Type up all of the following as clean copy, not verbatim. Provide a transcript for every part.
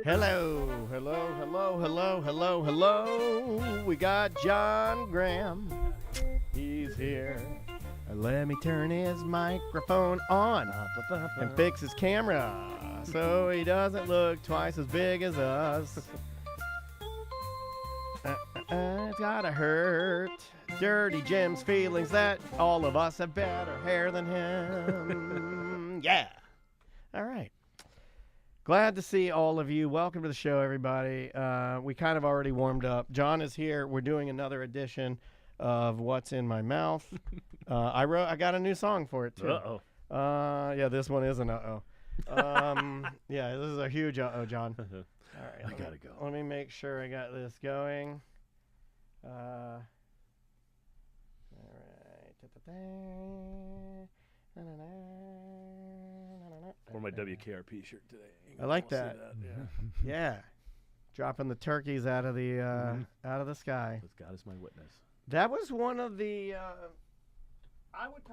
Hello, hello, hello, hello, hello, hello. We got John Graham. He's here. Let me turn his microphone on and fix his camera so he doesn't look twice as big as us. It's gotta hurt. Dirty Jim's feelings that all of us have better hair than him. Yeah. All right. Glad to see all of you. Welcome to the show, everybody. We kind of already warmed up. John is here. We're doing another edition of What's in My Mouth. I got a new song for it, too. Uh-oh. Yeah, this one is an uh-oh. Yeah, this is a huge uh-oh, John. All right, I gotta go. Let me make sure I got this going. All right. Wore my WKRP shirt today. I like that. Yeah. Yeah. Dropping the turkeys out of the out of the sky. With God as my witness. That was one of the I would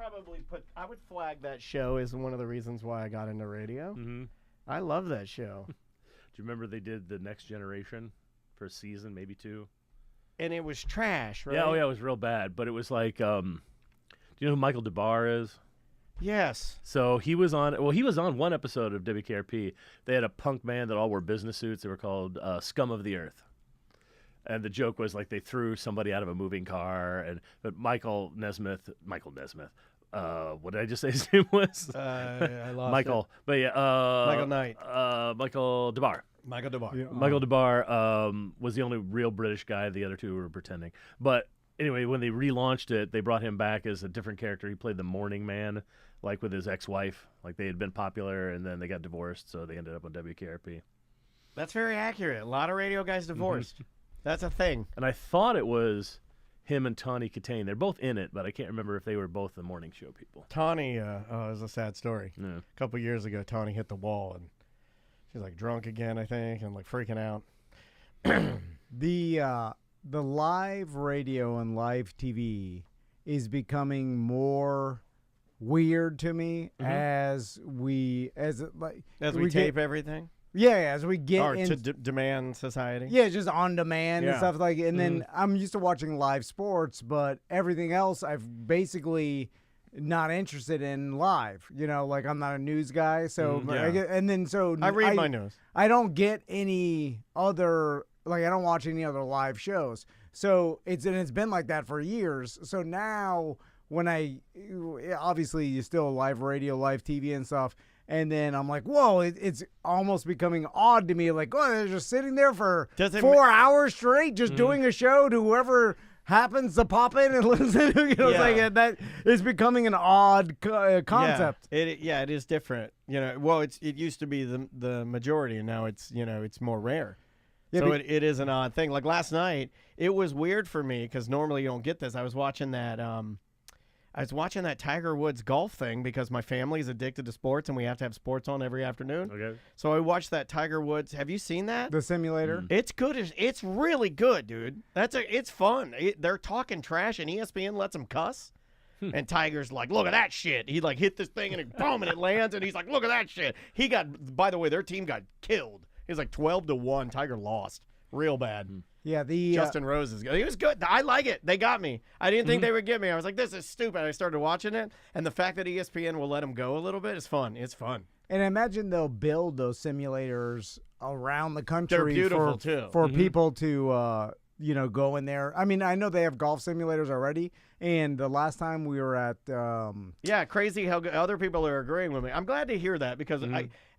flag that show as one of the reasons why I got into radio. Mm-hmm. I love that show. Do you remember they did The Next Generation for a season, maybe two? And it was trash, right? Yeah, it was real bad. But it was like, do you know who Michael DeBar is? Yes. So he was on one episode of WKRP. They had a punk band that all wore business suits. They were called Scum of the Earth. And the joke was like they threw somebody out of a moving car. But Michael Nesmith. What did I just say his name was? I lost Michael. it. But yeah. Michael Knight. Michael DeBar. Michael DeBar. Yeah. Michael DeBar was the only real British guy. The other two were pretending. But anyway, when they relaunched it, they brought him back as a different character. He played the morning man, like with his ex-wife. Like they had been popular, and then they got divorced, so they ended up on WKRP. That's very accurate. A lot of radio guys divorced. That's a thing. And I thought it was him and Tawny Katane. They're both in it, but I can't remember if they were both the morning show people. Tawny, it was a sad story. Yeah. A couple years ago, Tawny hit the wall, and she's like drunk again, I think, and like freaking out. The live radio and live TV is becoming more weird to me as we tape everything. Yeah, as we get Or into to demand society. yeah, just on demand and Yeah. stuff like. And then I'm used to watching live sports, but everything else I've basically not interested in live. You know, like I'm not a news guy, so I read my news. I don't get any other, like I don't watch any other live shows. So it's been like that for years. So now when obviously you still live radio, live TV and stuff. And then I'm like, whoa, it's almost becoming odd to me. Like, oh, they're just sitting there for 4 hours straight, just doing a show to whoever happens to pop in and listen. Like that is becoming an odd concept. Yeah, it is different. You know, well, it used to be the majority, and now it's more rare. Yeah, so it is an odd thing. Like last night, it was weird for me because normally you don't get this. I was watching that Tiger Woods golf thing because my family's addicted to sports and we have to have sports on every afternoon. Okay. So I watched that Tiger Woods. Have you seen that? The simulator? It's good. It's really good, dude. It's fun. They're talking trash and ESPN lets them cuss. And Tiger's like, look at that shit. He like hit this thing and boom, and it lands. And he's like, look at that shit. By the way, their team got killed. It was like 12-1. Tiger lost real bad. Yeah, Justin Rose is good. He was good. I like it. They got me. I didn't think they would get me. I was like, this is stupid. I started watching it, and the fact that ESPN will let him go a little bit is fun. It's fun. And I imagine they'll build those simulators around the country. They're beautiful too. For people to go in there. I mean, I know they have golf simulators already, and the last time we were at crazy how other people are agreeing with me. I'm glad to hear that because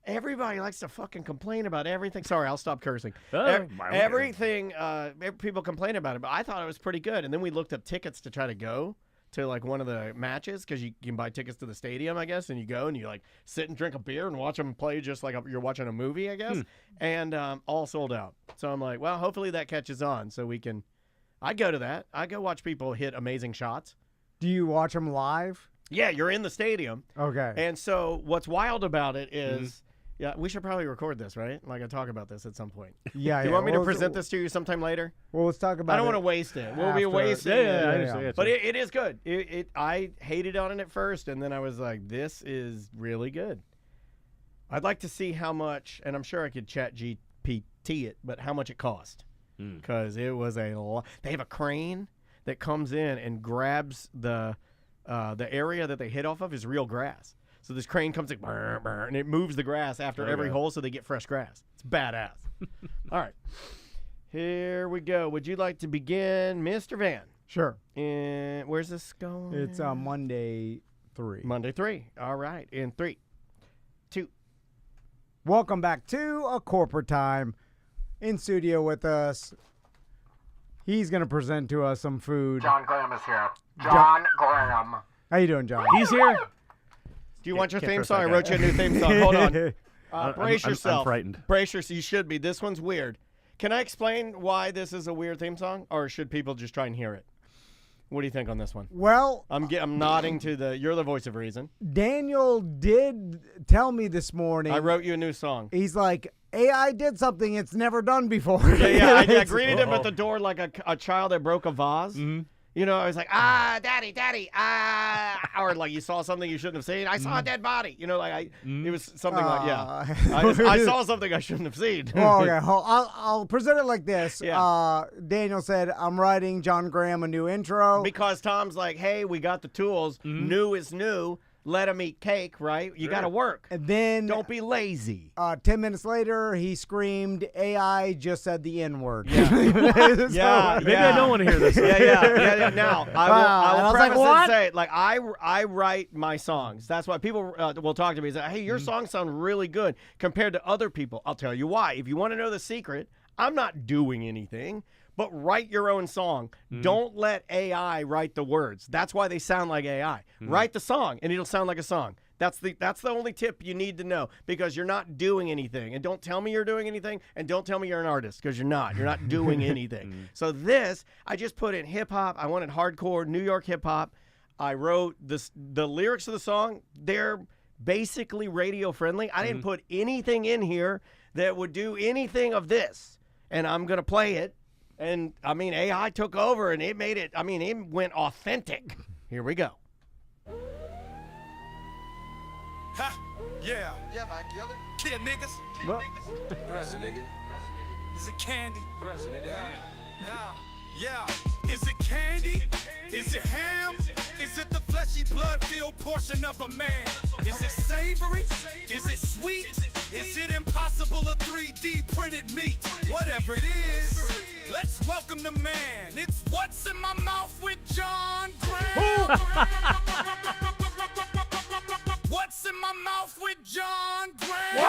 everybody likes to fucking complain about everything. Sorry, I'll stop cursing. Everything, people complain about it, but I thought it was pretty good. And then we looked up tickets to try to go to like one of the matches because you can buy tickets to the stadium, I guess, and you go and you like sit and drink a beer and watch them play just like you're watching a movie, I guess, and all sold out. So I'm like, well, hopefully that catches on so we can – I'd go to that. I'd go watch people hit amazing shots. Do you watch them live? Yeah, you're in the stadium. Okay. And so what's wild about it is Yeah, we should probably record this, right? Like, I talk about this at some point. Yeah. Do you want me to present this to you sometime later? Well, let's talk about it. I don't want to waste it. We'll be wasting Yeah. But it is good. I hated on it at first, and then I was like, this is really good. I'd like to see how much, and I'm sure I could chat it, but how much it cost. Because it was a lot. They have a crane that comes in and grabs the area that they hit off of is real grass. So this crane comes like, burr, burr, and it moves the grass after every hole so they get fresh grass. It's badass. All right. Here we go. Would you like to begin, Mr. Van? Sure. And where's this going? It's Monday 3. Monday 3. All right. In 3, 2. Welcome back to A Corporate Time. In studio with us, he's going to present to us some food. John Graham is here. John Graham. How you doing, John? He's here. Do you want your theme song? I wrote you a new theme song. Hold on. Brace yourself. I'm frightened. Brace yourself. You should be. This one's weird. Can I explain why this is a weird theme song, or should people just try and hear it? What do you think on this one? Well, I'm nodding to you're the voice of reason. Daniel did tell me this morning. I wrote you a new song. He's like, AI did something it's never done before. Yeah. I greeted him at the door like a child that broke a vase. Mm-hmm. You know, I was like, daddy, or like you saw something you shouldn't have seen. I saw a dead body. You know, like it was something like, yeah. I saw something I shouldn't have seen. Oh, okay, I'll present it like this. Yeah. Daniel said, I'm writing John Graham a new intro. Because Tom's like, hey, we got the tools. New is new. Let him eat cake, right? You got to work. And then don't be lazy. 10 minutes later, he screamed, AI just said the N-word. Yeah. Maybe I don't want to hear this. Yeah. Now, I will preface like, and say, like, I write my songs. That's why people will talk to me and say, hey, your songs sound really good compared to other people. I'll tell you why. If you want to know the secret, I'm not doing anything. But write your own song. Don't let AI write the words. That's why they sound like AI. Write the song, and it'll sound like a song. That's the only tip you need to know, because you're not doing anything. And don't tell me you're doing anything, and don't tell me you're an artist, because you're not. You're not doing anything. So this, I just put in hip-hop. I wanted hardcore New York hip-hop. I wrote the lyrics of the song. They're basically radio-friendly. I didn't put anything in here that would do anything of this. And I'm going to play it. And, I mean, AI took over, and it made it, I mean, it went authentic. Here we go. Ha! Yeah. Yeah, man, kill it. Kill niggas. Well, Pressing nigga. Is it candy? Pressing it down. Yeah. Is it candy? Is it ham? Is it the fleshy blood-filled portion of a man? Is it savory? Is it sweet? Is it impossible a 3D printed meat? Whatever it is, let's welcome the man. It's What's in My Mouth with John Graham. What's in My Mouth with John Graham.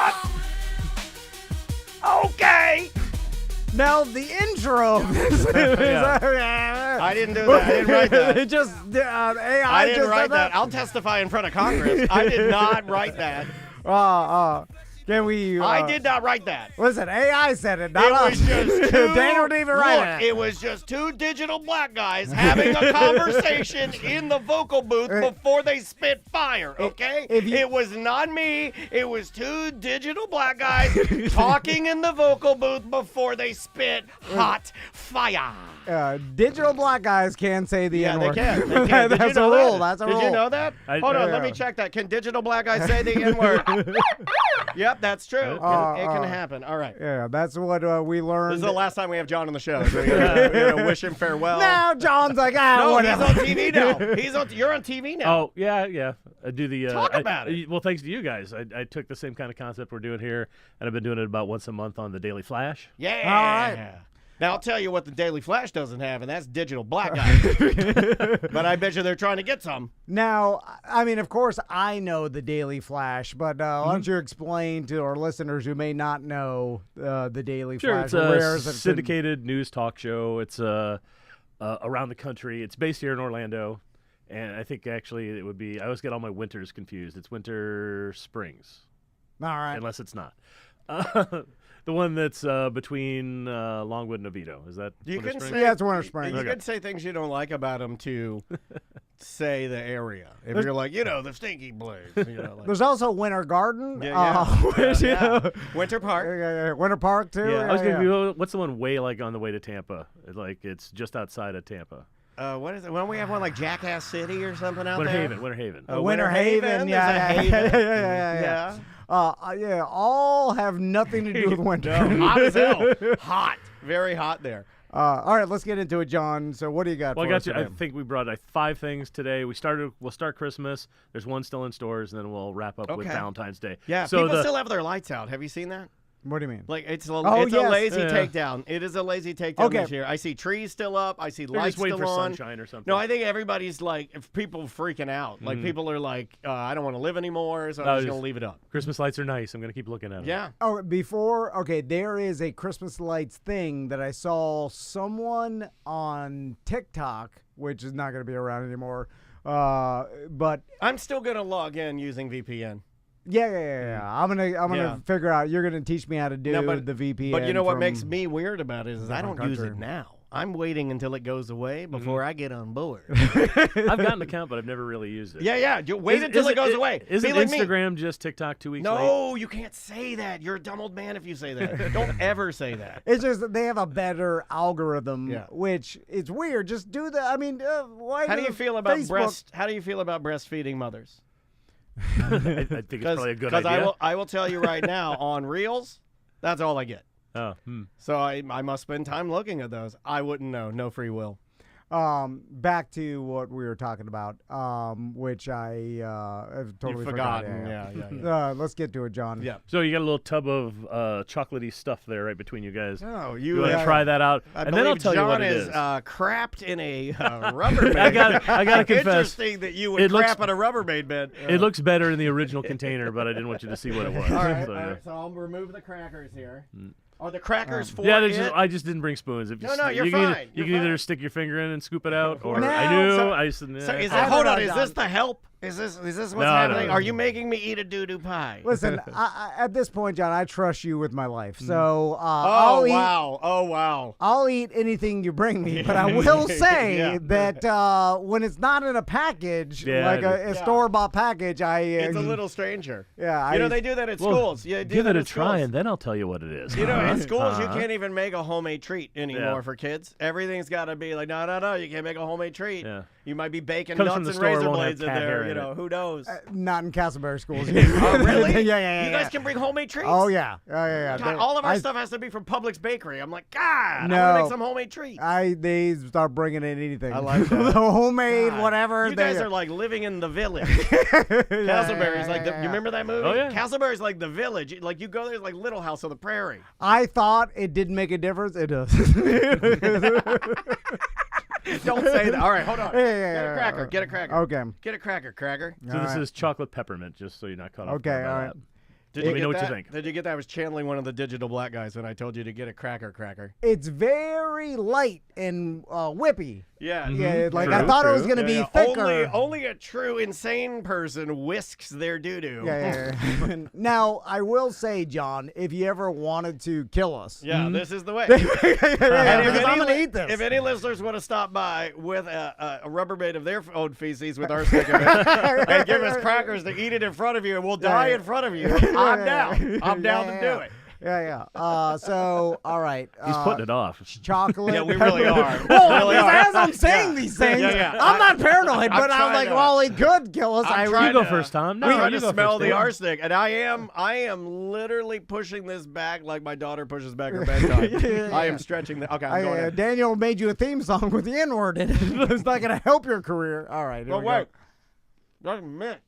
What? Okay. now the intro. I didn't do that. I didn't write that. It just AI. I didn't just write said that. I'll testify in front of Congress. I did not write that. Can we? I did not write that. Listen, AI said it, not It us. was just two, Daniel didn't even write it. It was just two digital black guys having a conversation in the vocal booth before they spit fire, okay? It was not me. It was two digital black guys talking in the vocal booth before they spit hot fire. Digital black guys can say the N-word. They can. They can. That's a rule. That's a rule. Did you know that? Hold on, let me check that. Can digital black guys say the N-word? Yep, that's true. It can happen. All right. Yeah, that's what we learned. This is the last time we have John on the show. So we're gonna wish him farewell. Now John's like, no, whatever. he's on TV now. You're on TV now. Oh, yeah. I do the talk about it. Well, thanks to you guys. I took the same kind of concept we're doing here, and I've been doing it about once a month on the Daily Flash. Yeah. All right. Now, I'll tell you what the Daily Flash doesn't have, and that's digital black guys. But I bet you they're trying to get some. Now, I mean, of course, I know the Daily Flash, but why don't you explain to our listeners who may not know the Daily Sure, Flash? it's a syndicated news talk show. It's around the country. It's based here in Orlando, and I think actually it would be. I always get all my winters confused. It's Winter Springs, all right, unless it's not. The one that's between Longwood and Oviedo. Is that Winter Springs? Yeah, it's Winter Springs. You can say things you don't like about them to say the area. If you're like, the stinky place. There's also Winter Garden. Winter Park. Winter Park, too. Yeah, I was going to be, what's the one way like on the way to Tampa? It's just outside of Tampa. what is it? When we have one like Jackass City or something out Winter there? Haven. Winter Haven. Winter Haven. There's Yeah, a yeah, Haven. yeah. Yeah, all have nothing to do with winter. Hot as hell. Hot. Very hot there. All right, let's get into it, John. So what do you got Well, for I got us you. today? I think we brought 5 things today. We'll start Christmas. There's one still in stores, and then we'll wrap up with Okay. Valentine's Day. Yeah, So people still have their lights out. Have you seen that? What do you mean? Like it's a yes. lazy Yeah. takedown. It is a lazy takedown Okay. this year. I see trees still up. I see They're lights just waiting still for on. sunshine or something. No, I think everybody's like, if people freaking out. Like people are like, I don't want to live anymore, so I'm just gonna leave it up. Christmas lights are nice. I'm gonna keep looking at them. Yeah. Oh, there is a Christmas lights thing that I saw someone on TikTok, which is not going to be around anymore. But I'm still gonna log in using VPN. yeah. I'm gonna figure out. You're gonna teach me how to do No, but- the VPN. But you know what from makes me weird about it is I don't different use it country. now. I'm waiting until it goes away before I get on board. I've got an account, but I've never really used it. yeah. Wait until it goes away. Isn't Be like me. Instagram just TikTok 2 weeks late? No, you can't say that. You're a dumb old man if you say that. Don't ever say that. It's just that they have a better algorithm, Yeah. which it's weird. Just do that. I mean, why? How do you feel about Facebook? How do you feel about breastfeeding mothers? I think it's probably a good idea. Because I will tell you right now, on Reels, that's all I get. Oh, So I must spend time looking at those. I wouldn't know. No free will. Back to what we were talking about, which I have totally You've forgotten. Yeah. Let's get to it, John. Yeah. So you got a little tub of chocolatey stuff there right between you guys. Oh, You want to try that out, and then I'll tell John you what it is. Crapped in a Rubbermaid. I gotta confess. Interesting that you would crap in a Rubbermaid bed. It looks better in the original container, but I didn't want you to see what it was. All right, So, all yeah. right, so I'll remove the crackers here. Are the crackers for Yeah, it? I just didn't bring spoons. If you No, you're you can fine. you can either stick your finger in and scoop it out, or No, I knew. so- I said, So is I it, hold don't on, know, is John. this the help? Is this what's No, happening? no. Are you making me eat a doo-doo pie? Listen, at this point, John, I trust you with my life. So Oh, I'll wow. I'll eat anything you bring me, but I will say Yeah. that when it's not in a package, Yeah, like it a store-bought package, It's a little stranger. Yeah, You know, they do that at Well, schools. Yeah, give it a try, and then I'll tell you what it is. You know, Uh-huh. in schools, you Uh-huh. can't even make a homemade treat anymore Yeah. for kids. Everything's got to be like, no, you can't make a homemade treat. Yeah. You might be baking Comes from nuts the and store, razor won't have blades in cat hair there. in You know, it. who knows? not in Castleberry schools. Oh, really? yeah. You guys can bring homemade treats? Oh yeah. God, They- all of our I- stuff has to be from Publix Bakery. I'm like, God, I want to No. make some homemade treats. They start bringing in anything. I like that. The homemade, God, whatever. You guys they- are like living in the village. Castleberry's like, you remember that movie? Oh, yeah. Castleberry's like the village. Like you go there, it's like Little House on the Prairie. I thought it didn't make a difference. It does. Don't say that. All right, hold on. Yeah, Get a cracker. Get a cracker. Okay. Get a cracker. So this is chocolate peppermint, just so you're not caught off Okay, guard by all that. right. Did Let me get know what you that? think. Did you get that? I was channeling one of the digital black guys when I told you to get a cracker. It's very light and whippy. Yeah. Yeah, like True, I thought it was true. gonna be Yeah. thicker. Only a true insane person whisks their doo-doo. Yeah. Now I will say, John, if you ever wanted to kill us, Yeah, this is the way. because if I'm gonna any eat this. If any listeners want to stop by with a Rubbermaid of their own feces with arsenic in it and give us crackers to eat it in front of you and we'll die in front of you, I'm down. I'm down to do it. Yeah. So all right. He's putting it off. Chocolate. Yeah, we really are. Well, We really because are. as I'm saying these things, Yeah. I'm not paranoid, but I'm trying like, to- well, he could kill us. I'm I trying You go to- first, Tom. No, We trying you to go smell first, the Dave. arsenic, and I am literally pushing this back like my daughter pushes back her bedtime. I am stretching the. Okay, I'm going. in. Daniel made you a theme song with the N-word in it. It's not going to help your career. All right. Here Oh we wait, that's mint.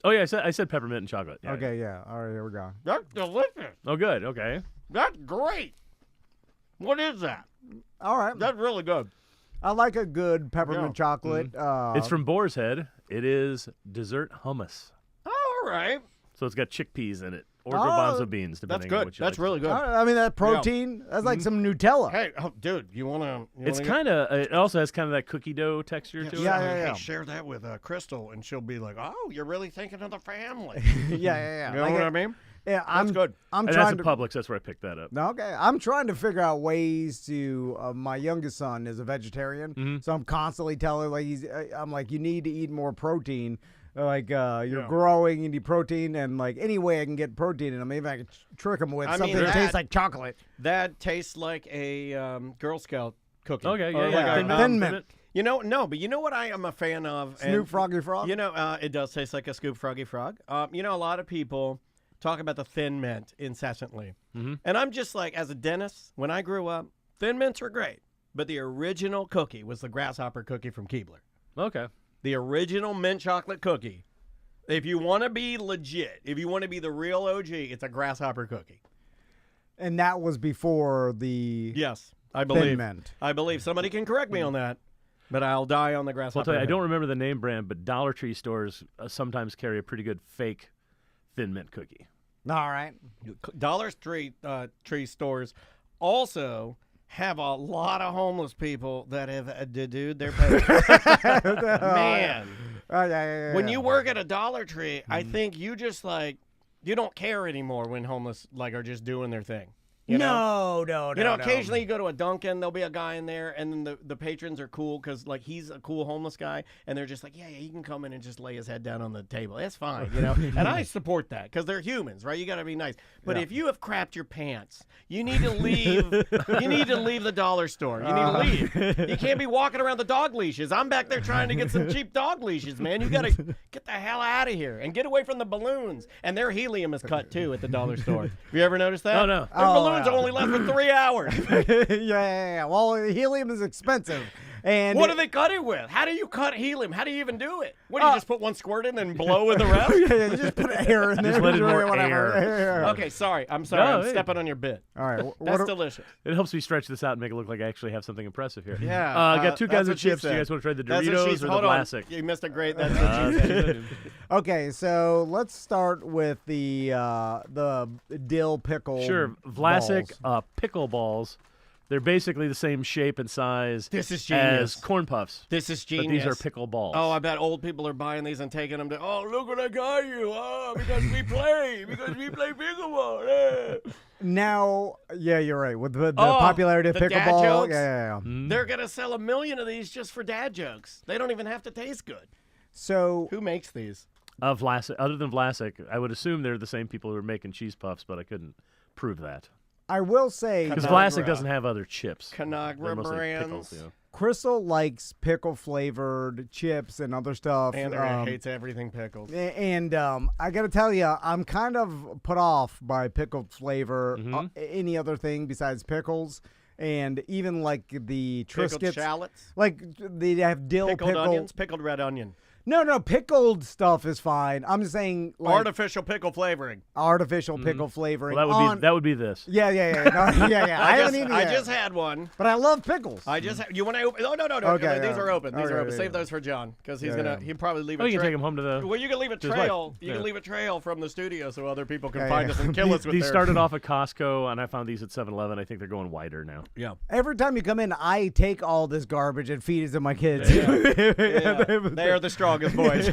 Oh yeah, I said peppermint and chocolate. go. Yeah. Okay. Yeah. All right. Here we go. That's delicious. Oh good. Okay. That's great. What is that? All right. That's really good. I like a good peppermint Yeah. chocolate. It's from Boar's Head. It is dessert hummus. All right. So it's got chickpeas in it or Oh, garbanzo beans, That's depending on good. what you That's like. really good. all right, I mean, that protein, that's like some Nutella. Hey, dude, you wanna? It's kind of. It also has kind of that cookie dough texture to it. Yeah. Hey, share that with Crystal, and she'll be like, "Oh, you're really thinking of the family." Yeah. You know what I mean? Yeah, I'm good. I'm And that's trying at to. Publix. That's where I picked that up. Okay, I'm trying to figure out ways to. My youngest son is a vegetarian, so I'm constantly telling I'm like, you need to eat more protein. Like you're growing, you need protein, and like any way I can get protein in him, maybe I can trick him with I mean, something that tastes like chocolate. That tastes like a Girl Scout cookie. Okay, Or yeah, like a, Thin Mint. You know, no, but you know what I am a fan of? Snoop Froggy Frog? You know, it does taste like a Scoop Froggy Frog. You know, a lot of people talk about the Thin Mint incessantly. And I'm just like, as a dentist, when I grew up, Thin Mints were great. But the original cookie was the Grasshopper cookie from Keebler. Okay. The original mint chocolate cookie. If you want to be legit, if you want to be the real OG, it's a Grasshopper cookie. And that was before the Yes, I believe. Thin Mint. I believe. Somebody can correct me on that, but I'll die on the Grasshopper. I'll tell you, I Mint. don't remember the name brand, but Dollar Tree stores sometimes carry a pretty good fake Thin Mint cookie. All right. Dollar Tree stores also have a lot of homeless people that have dedued their pay. Man. Yeah. When you work at a Dollar Tree, I think you just like, you don't care anymore when homeless like are just doing their thing. You know? No. You know, occasionally you go to a Dunkin', there'll be a guy in there, and then the patrons are cool because, like, he's a cool homeless guy, and they're just like, yeah, he can come in and just lay his head down on the table. That's fine, you know? And I support that because they're humans, right? You got to be nice. But if you have crapped your pants, you need to leave. You need to leave the dollar store. You need to leave. You can't be walking around the dog leashes. I'm back there trying to get some cheap dog leashes, man. You got to get the hell out of here and get away from the balloons. And their helium is cut, too, at the dollar store. Have you ever noticed that? Oh, no. Their balloons only last for 3 hours. yeah. Well, helium is expensive. And What do they cut it with? How do you cut helium? How do you even do it? What do you just put one squirt in and blow with the rest? yeah, you just put air in there. Just let it more whatever. air. Yeah. Okay, sorry. I'm sorry. No, I'm hey. stepping on your bit. All right. That's delicious. It helps me stretch this out and make it look like I actually have something impressive here. Yeah. I got two that's kinds what of she chips. Do you said. guys want to try the That's what Doritos she- or the hold on. Vlasic? You missed a great. That's what she said. Okay, so let's start with the dill pickle. Sure, Vlasic balls. pickle balls. They're basically the same shape and size This is as genius. corn puffs. This is genius. But these are pickle balls. Oh, I bet old people are buying these and taking them to. Oh, look what I got you! Oh, because we play pickleball. Yeah. Now, yeah, you're right. With the Oh, popularity of the dad pickleball, jokes? yeah. They're gonna sell 1 million of these just for dad jokes. They don't even have to taste good. So Who makes these? Vlasic, other than Vlasic, I would assume they're the same people who are making cheese puffs, but I couldn't prove that. I will say, Because Conagra. Vlasic doesn't have other chips. They're Conagra mostly brands. pickles, you know. Crystal likes pickle flavored chips and other stuff. Andrea hates everything pickled. And I got to tell you, I'm kind of put off by pickled flavor. Any other thing besides pickles, and even like the Pickled Triscuits, shallots, like they have dill pickled onions, pickled red onion, No, pickled stuff is fine. I'm just saying, like artificial pickle flavoring. artificial pickle flavoring. Well, that would be this. Yeah. No, yeah. I haven't eaten it I yet. just had one. But I love pickles. I just you want to open? Oh no. Okay, These yeah. are open. These Okay, are open. yeah, Save yeah. those for John because he's Yeah, gonna yeah. he'll probably leave Oh, a you can trail. take them home to the. Well, you can leave a his trail. wife. You Yeah. can leave a trail from the studio so other people can Yeah, find yeah. us and kill us with These their. started off at Costco, and I found these at 7-Eleven. I think they're going wider now. Yeah. Every time you come in, I take all this garbage and feed it to my kids. Yeah. They are the strongest boys.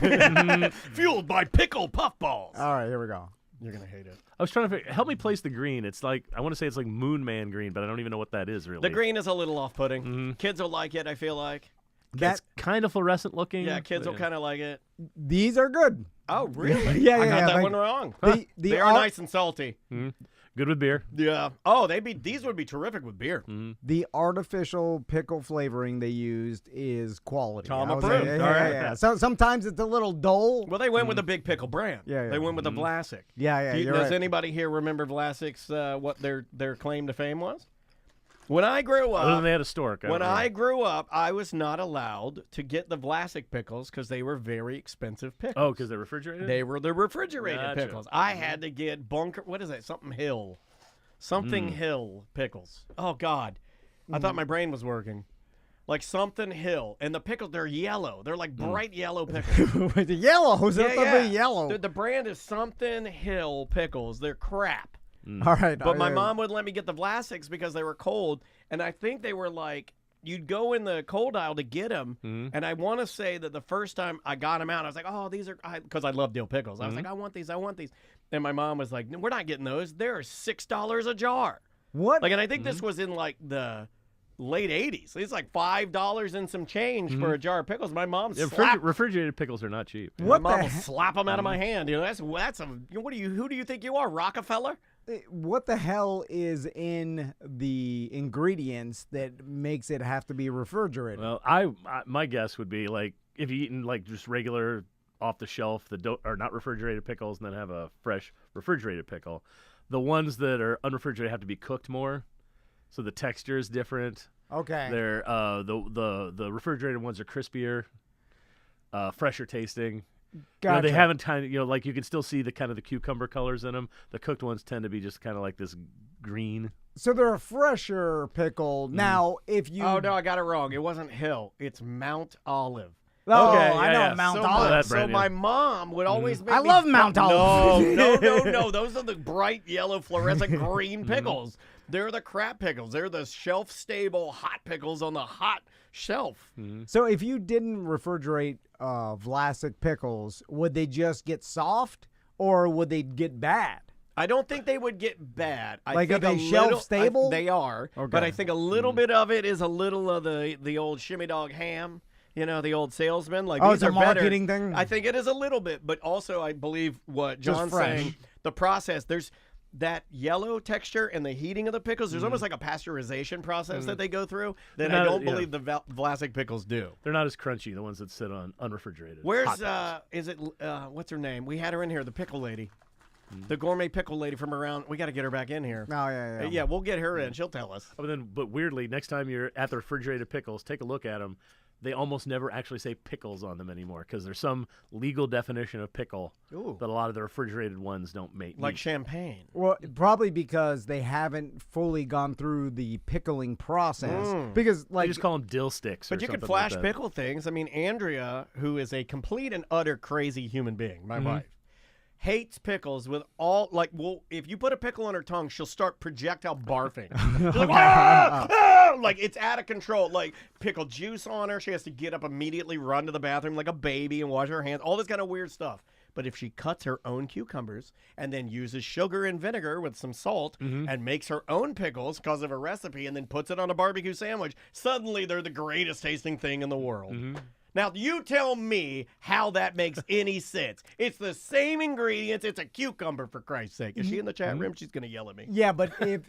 Fueled by pickle puffballs. All right, here we go. You're gonna hate it. I was trying to help me place the green. It's like I want to say it's like Moon Man green, but I don't even know what that is really. The green is a little off-putting. Kids will like it. I feel like. That It's kind of fluorescent looking. Yeah, kids will but- kind of like it. these are good. Oh, really? Yeah, I yeah, got that like- one wrong. The They are nice and salty. good with beer. Yeah. Oh, these would be terrific with beer. The artificial pickle flavoring they used is quality. Tom I was approved. like, All right. yeah. So sometimes it's a little dull. Well, they went with a big pickle brand. Yeah, yeah. They went with a Vlasic. Yeah, you're Does right. anybody here remember Vlasic's what their claim to fame was? When I grew Other than up, they had a stork. when I grew up, I was not allowed to get the Vlasic pickles because they were very expensive pickles. Oh, because they're refrigerated. They were the refrigerated Gotcha. pickles. I had to get bunker. What is that? Something Hill pickles. Oh God, I thought my brain was working. Like something Hill, and the pickles they're yellow. They're like bright yellow pickles. the yellow. Is that something yellow? The brand is something Hill pickles. They're crap. All right. But my mom wouldn't let me get the Vlasics because they were cold, and I think they were like you'd go in the cold aisle to get them, and I want to say that the first time I got them out, I was like, oh, these are because I love dill pickles. I was like, I want these, and my mom was like, no, we're not getting those. They're $6 a jar. What? Like, and I think this was in like the late 80s. It's like $5 and some change for a jar of pickles. My mom slapped. Refrigerated pickles are not cheap. What my mom the will slap them out of my hand. You know, that's a. Who do you think you are, Rockefeller? what the hell is in the ingredients that makes it have to be refrigerated? Well, my guess would be like if you eaten like just regular off the shelf that are not refrigerated pickles, and then have a fresh refrigerated pickle. The ones that are unrefrigerated have to be cooked more, so the texture is different. Okay. They're the refrigerated ones are crispier, fresher tasting. Gotcha. They haven't like you can still see the kind of the cucumber colors in them. The cooked ones tend to be just kind of like this green. So they're a fresher pickle. Now, if you... Oh, no, I got it wrong. It wasn't Hill. It's Mount Olive. Oh, Okay, I know yeah. Mount so Olive. That's so brand new. my mom would always make I me love Mount Olive. No. Those are the bright yellow fluorescent green pickles. They're the crap pickles. They're the shelf-stable hot pickles on the hot shelf. So if you didn't refrigerate Vlasic pickles, would they just get soft or would they get bad? I don't think they would get bad. I Like, are think they a little- shelf-stable? They are, Okay. but I think a little bit of it is a little of the old shimmy dog ham. You know, the old salesman. Like, Oh, these it's a are better. marketing thing? I think it is a little bit, but also I believe what Just John's fresh. saying. The process. There's that yellow texture and the heating of the pickles. There's almost like a pasteurization process that they go through that I Not- don't yeah. believe the Vlasic pickles do. They're not as crunchy, the ones that sit on unrefrigerated. Where's hot pickles. is it? What's her name? We had her in here, the pickle lady, the gourmet pickle lady from around. We got to get her back in here. Oh, yeah. Yeah, we'll get her in. She'll tell us. But weirdly, next time you're at the refrigerated pickles, take a look at them. They almost never actually say pickles on them anymore because there's some legal definition of pickle Ooh. that a lot of the refrigerated ones don't make. Like champagne. Well, probably because they haven't fully gone through the pickling process. Because, They like, just call them dill sticks. But or you could something flash like that. pickle things. I mean, Andrea, who is a complete and utter crazy human being, my wife, hates pickles with all, like, well, if you put a pickle on her tongue, she'll start projectile barfing. She's like, "Ah! Ah!" Like, it's out of control. Like, pickle juice on her. She has to get up immediately, run to the bathroom like a baby and wash her hands. All this kind of weird stuff. But if she cuts her own cucumbers and then uses sugar and vinegar with some salt and makes her own pickles because of a recipe and then puts it on a barbecue sandwich, suddenly they're the greatest tasting thing in the world. Now, you tell me how that makes any sense. It's the same ingredients. It's a cucumber, for Christ's sake. Is she in the chat room? She's going to yell at me. yeah, but if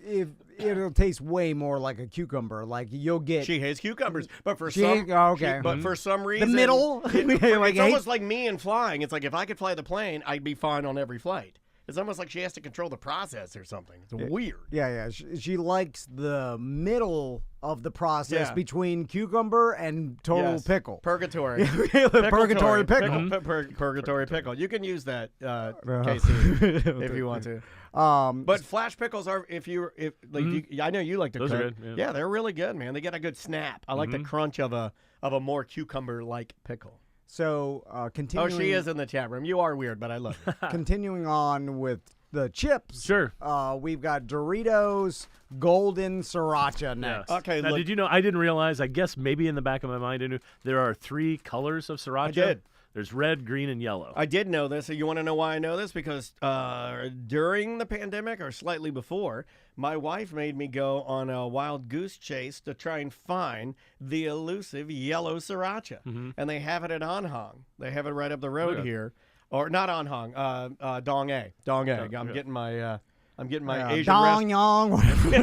it'll taste way more like a cucumber. Like, you'll get... She hates cucumbers, but for She some, ain't- oh, okay. but for some reason, middle? Like, it's almost like me and flying. It's like if I could fly the plane, I'd be fine on every flight. It's almost like she has to control the process or something. It's weird. Yeah. She likes the middle of the process Yeah. between cucumber and total Yes. Purgatory. Purgatory. Purgatory pickle. Purgatory pickle. You can use that, KC, if you want to. But flash pickles are I know you like to Those cook. are good, yeah. They're really good, man. They get a good snap. I like the crunch of a more cucumber like pickle. So, continuing... Oh, she is in the chat room. You are weird, but I love you. Continuing on with the chips. Sure. We've got Doritos Golden Sriracha next. Okay, Now, look. did you know? I didn't realize. I guess maybe in the back of my mind, I knew there are 3 colors of sriracha. I did. There's red, green, and yellow. I did know this. You want to know why I know this? Because during the pandemic or slightly before, my wife made me go on a wild goose chase to try and find the elusive yellow sriracha. And they have it at Anhang. They have it right up the road Okay. here. Or not Anhang, Dong A. I'm getting my Asian Dong Yong. Can't say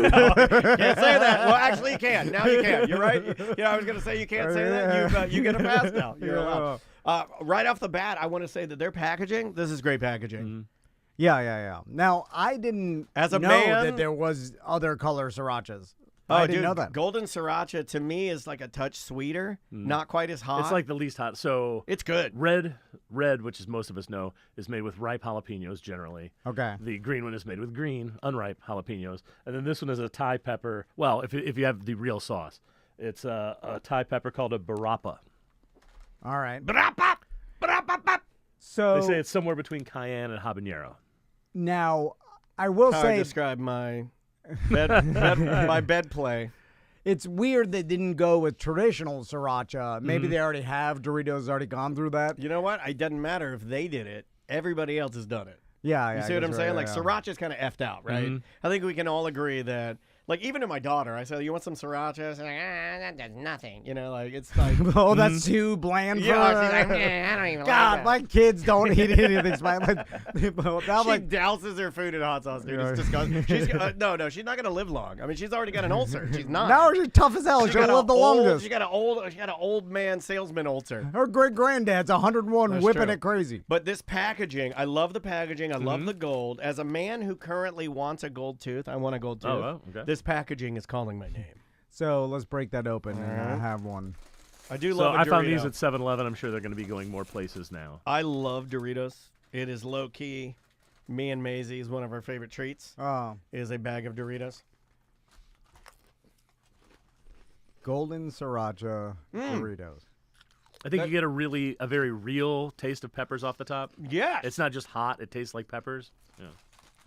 that. Well, actually, you can. Now you can. You're right. I was going to say you can't say that. You get a pass now. You're allowed. Right off the bat, I want to say that their packaging, this is great packaging. Yeah. Now, I didn't As a know man- that there was other color srirachas. Oh, I didn't dude, know that. Golden Sriracha to me is like a touch sweeter, not quite as hot. It's like the least hot. So It's good. red, which is most of us know, is made with ripe jalapenos generally. Okay. The green one is made with green, unripe jalapenos, and then this one is a Thai pepper. Well, if you have the real sauce, it's a Thai pepper called a barappa. All right. Brapa, brapa, bap. So They say it's somewhere between cayenne and habanero. now, I will How I say describe my my bed play. it's weird they didn't go with traditional sriracha. Maybe Mm-hmm. they already have. Doritos already gone through that. You know what? It doesn't matter if they did it. Everybody else has done it. Yeah. You I see what guess I'm saying? right, Like yeah. sriracha's kind of effed out, right? I think we can all agree that Like, even to my daughter, I say, you want some sriracha? She's like, that does nothing. You know, like, it's like... Oh, that's too bland for her. She's like, I don't even God, like my kids don't eat anything spicy. she douses her food in hot sauce, dude. It's disgusting. She's no, she's not gonna live long. I mean, she's already got an ulcer. She's not. Now she's tough as hell. She'll live the longest. She got an old man salesman ulcer. Her great granddad's 101, That's whipping true. it crazy. But this packaging, I love the packaging. I love the gold. As a man who currently wants a gold tooth, I want a gold tooth. Oh, okay. This packaging is calling my name. So let's break that open and have one. I do So love. I found these at 7-Eleven. I'm sure they're going to be going more places now. I love Doritos. It is low key. Me and Maisie is one of our favorite treats. Oh, Is a bag of Doritos. golden sriracha Doritos. I think you get a very real taste of peppers off the top. Yes. It's not just hot; it tastes like peppers. Yeah.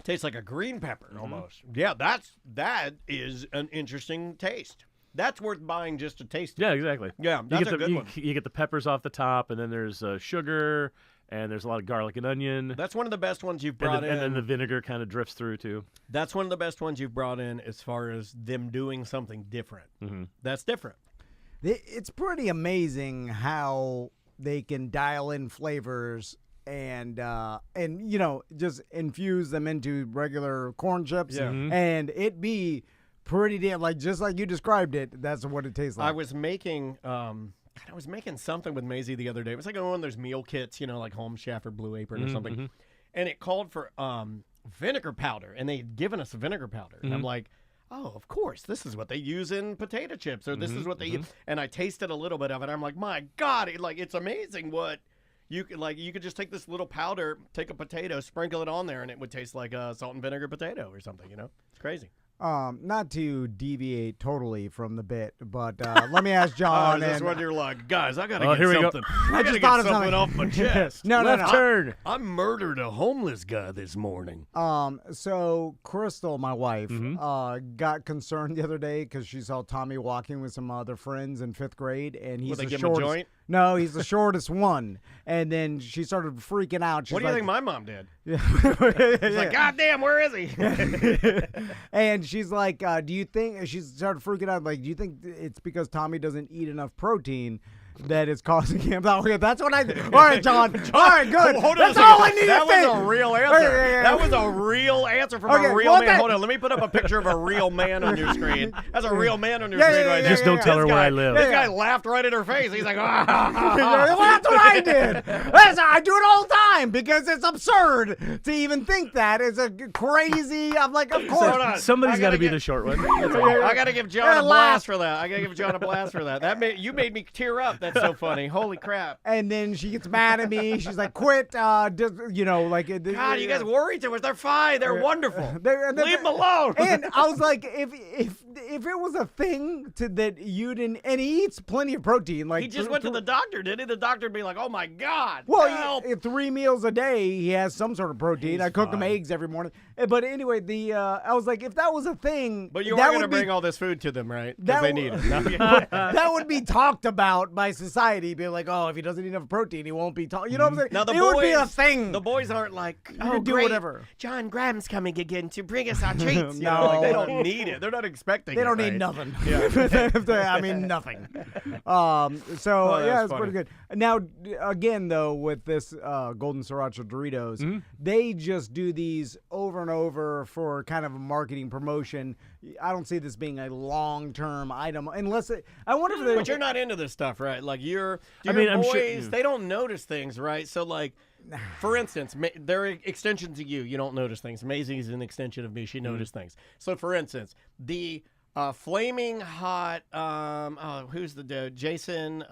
Tastes like a green pepper almost. Yeah, that is an interesting taste. That's worth buying just to taste it. Yeah, exactly. Yeah, you that's get a good you, one. You get the peppers off the top, and then there's sugar, and there's a lot of garlic and onion. That's one of the best ones you've brought in. And then the vinegar kind of drifts through too. That's one of the best ones you've brought in as far as them doing something different. That's different. It's pretty amazing how they can dial in flavors and you know, just infuse them into regular corn chips and it be pretty damn, like, just like you described it. That's what it tastes like. I was making something with Maisie the other day. It was like one of those meal kits, you know, like Home Chef or Blue Apron or something. And it called for vinegar powder, and they had given us vinegar powder. And I'm like, oh, of course, this is what they use in potato chips, or this is what they use. And I tasted a little bit of it. I'm like, my God, it's amazing what you could just take this little powder, take a potato, sprinkle it on there, and it would taste like a salt and vinegar potato or something, you know? It's crazy. Not to deviate totally from the bit, but let me ask John. This and, one you're like, guys, I gotta get here we go. something. I gotta get something off my chest. No. Turn. I murdered a homeless guy this morning. So Crystal, my wife, got concerned the other day because she saw Tommy walking with some other friends in 5th grade, and he's they the give him a shortest. joint? No, he's the shortest one. And then she started freaking out. She's What do you like, think my mom did? Yeah. She's like, God damn, where is he? And she's like, do you think, she started freaking out, like, do you think it's because Tommy doesn't eat enough protein that is causing him? Oh, yeah, that's what I, all right, John. All right, good. Hold on That's a second. all I need to That say. was a real answer. Yeah. That was a real answer from Okay, a real well, man. that- Hold on, let me put up a picture of a real man on your screen. That's a real man on your screen right there. Just don't tell her where I live. This guy laughed right in her face. He's like, Well, that's what I did. I do it all the time because it's absurd to even think that. It's a crazy. I'm like, of Hold course. on. Somebody's I got to gotta be get- the short one. I gotta give John Yeah, a laugh. blast for that. You made me tear up. That's so funny. Holy crap. And then she gets mad at me. She's like, quit. Just, you know, like. God, you guys worry too much. They're fine. They're wonderful. Leave them alone. And I was like, if it was a thing that you didn't, and he eats plenty of protein, like He just went to the doctor, didn't he? The doctor would be like, oh my God. Well, help. 3 meals a day, he has some sort of protein. I cook him eggs every morning. But anyway, I was like, if that was a thing, But you that are going to would be- bring all this food to them, right? that Because they w- need it. that would be talked about by society. Be like, oh, if he doesn't eat enough protein, he won't be talked. You know what I'm saying? Now, the it boys, would be a thing. The boys aren't like, You oh, can do great. whatever. John Graham's coming again to bring us our treats. You No. know, like, they don't need it. They're not expecting it. They don't right? need nothing. Yeah. I mean, nothing. So, that's yeah, it's funny. pretty good. Now, again, though, with this Golden Sriracha Doritos, they just do these over and over for kind of a marketing promotion. I don't see this being a long-term item unless I wonder if But you're not into this stuff, right? Like, your I'm boys, sure- they don't notice things, right? So, like, for instance, they're extensions of you. You don't notice things. Maisie's an extension of me. She noticed things. So, for instance, the flaming hot, who's the dude? Jason,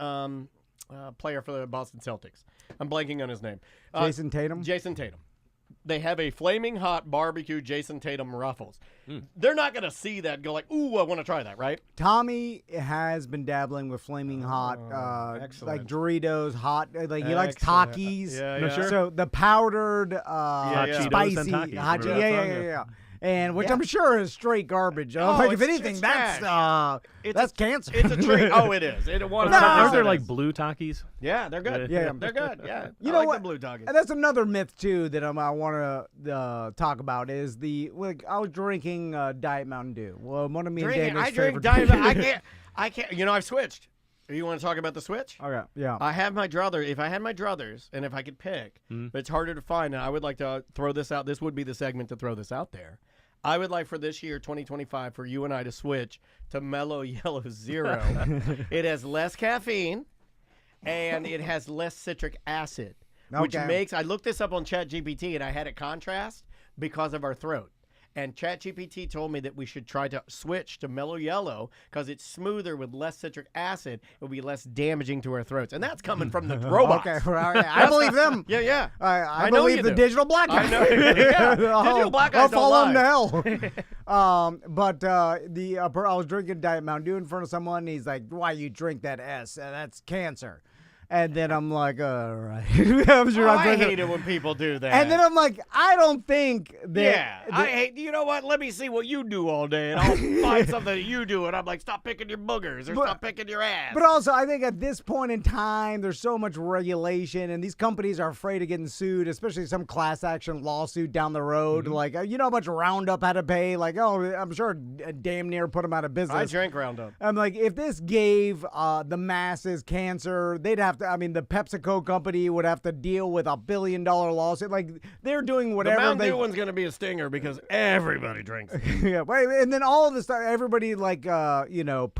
player for the Boston Celtics. I'm blanking on his name. Jason Tatum? Jason Tatum. They have a flaming hot barbecue Jason Tatum Ruffles. They're not going to see that and go like, ooh, I want to try that, right? Tommy has been dabbling with flaming hot, excellent. like Doritos, hot. Like he likes Excellent. Takis. Yeah, No, yeah. sure. So the powdered, yeah. spicy, Cheetos and Takis, hot. remember Yeah, that yeah, song? yeah. and which Yeah. I'm sure is straight garbage. Oh, Like if it's anything, trash. that's cancer. It's a treat. Oh, it is. It 100% Aren't there is. like blue Takis? Yeah, they're good. Yeah. They're good. Yeah. You I know like what? the blue doggies. And that's another myth too that I want to talk about is I was drinking Diet Mountain Dew. Well, one of me and Daniel's I drink favorite. Diet. I can't. You know, I've switched. You want to talk about the switch? Okay, yeah. I have my druther. If I had my druthers, and if I could pick, but it's harder to find, and I would like to throw this out. This would be the segment to throw this out there. I would like for this year, 2025, for you and I to switch to Mellow Yellow Zero. It has less caffeine, and it has less citric acid, which Okay. makes. I looked this up on ChatGPT, and I had it contrast because of our throat. And ChatGPT told me that we should try to switch to Mellow Yellow because it's smoother with less citric acid. It will be less damaging to our throats. And that's coming from the robots. Okay, all right. I believe them. Yeah, yeah. I know believe you the do. digital black guy. I know. Yeah. Digital black guys I'll don't follow him lie. to hell. I was drinking Diet Mountain Dew in front of someone. And he's like, "Why you drink that S? That's cancer." And then I'm like, all right. I'm sure Oh, I'm I drinking- hate it when people do that. And then I'm like, I don't think that. yeah, I hate. You know what? Let me see what you do all day, and I'll find something that you do, and I'm like, stop picking your boogers or stop picking your ass. But also, I think at this point in time, there's so much regulation, and these companies are afraid of getting sued, especially some class action lawsuit down the road. Mm-hmm. Like, you know how much Roundup had to pay? Like, oh, I'm sure damn near put them out of business. I drank Roundup. I'm like, if this gave the masses cancer, they'd have to. I mean, the PepsiCo company would have to deal with $1 billion lawsuit. Like, they're doing The whatever Mountain they. Dew one's gonna be a stinger because everybody drinks it. Yeah, and then all of this stuff, everybody like, poo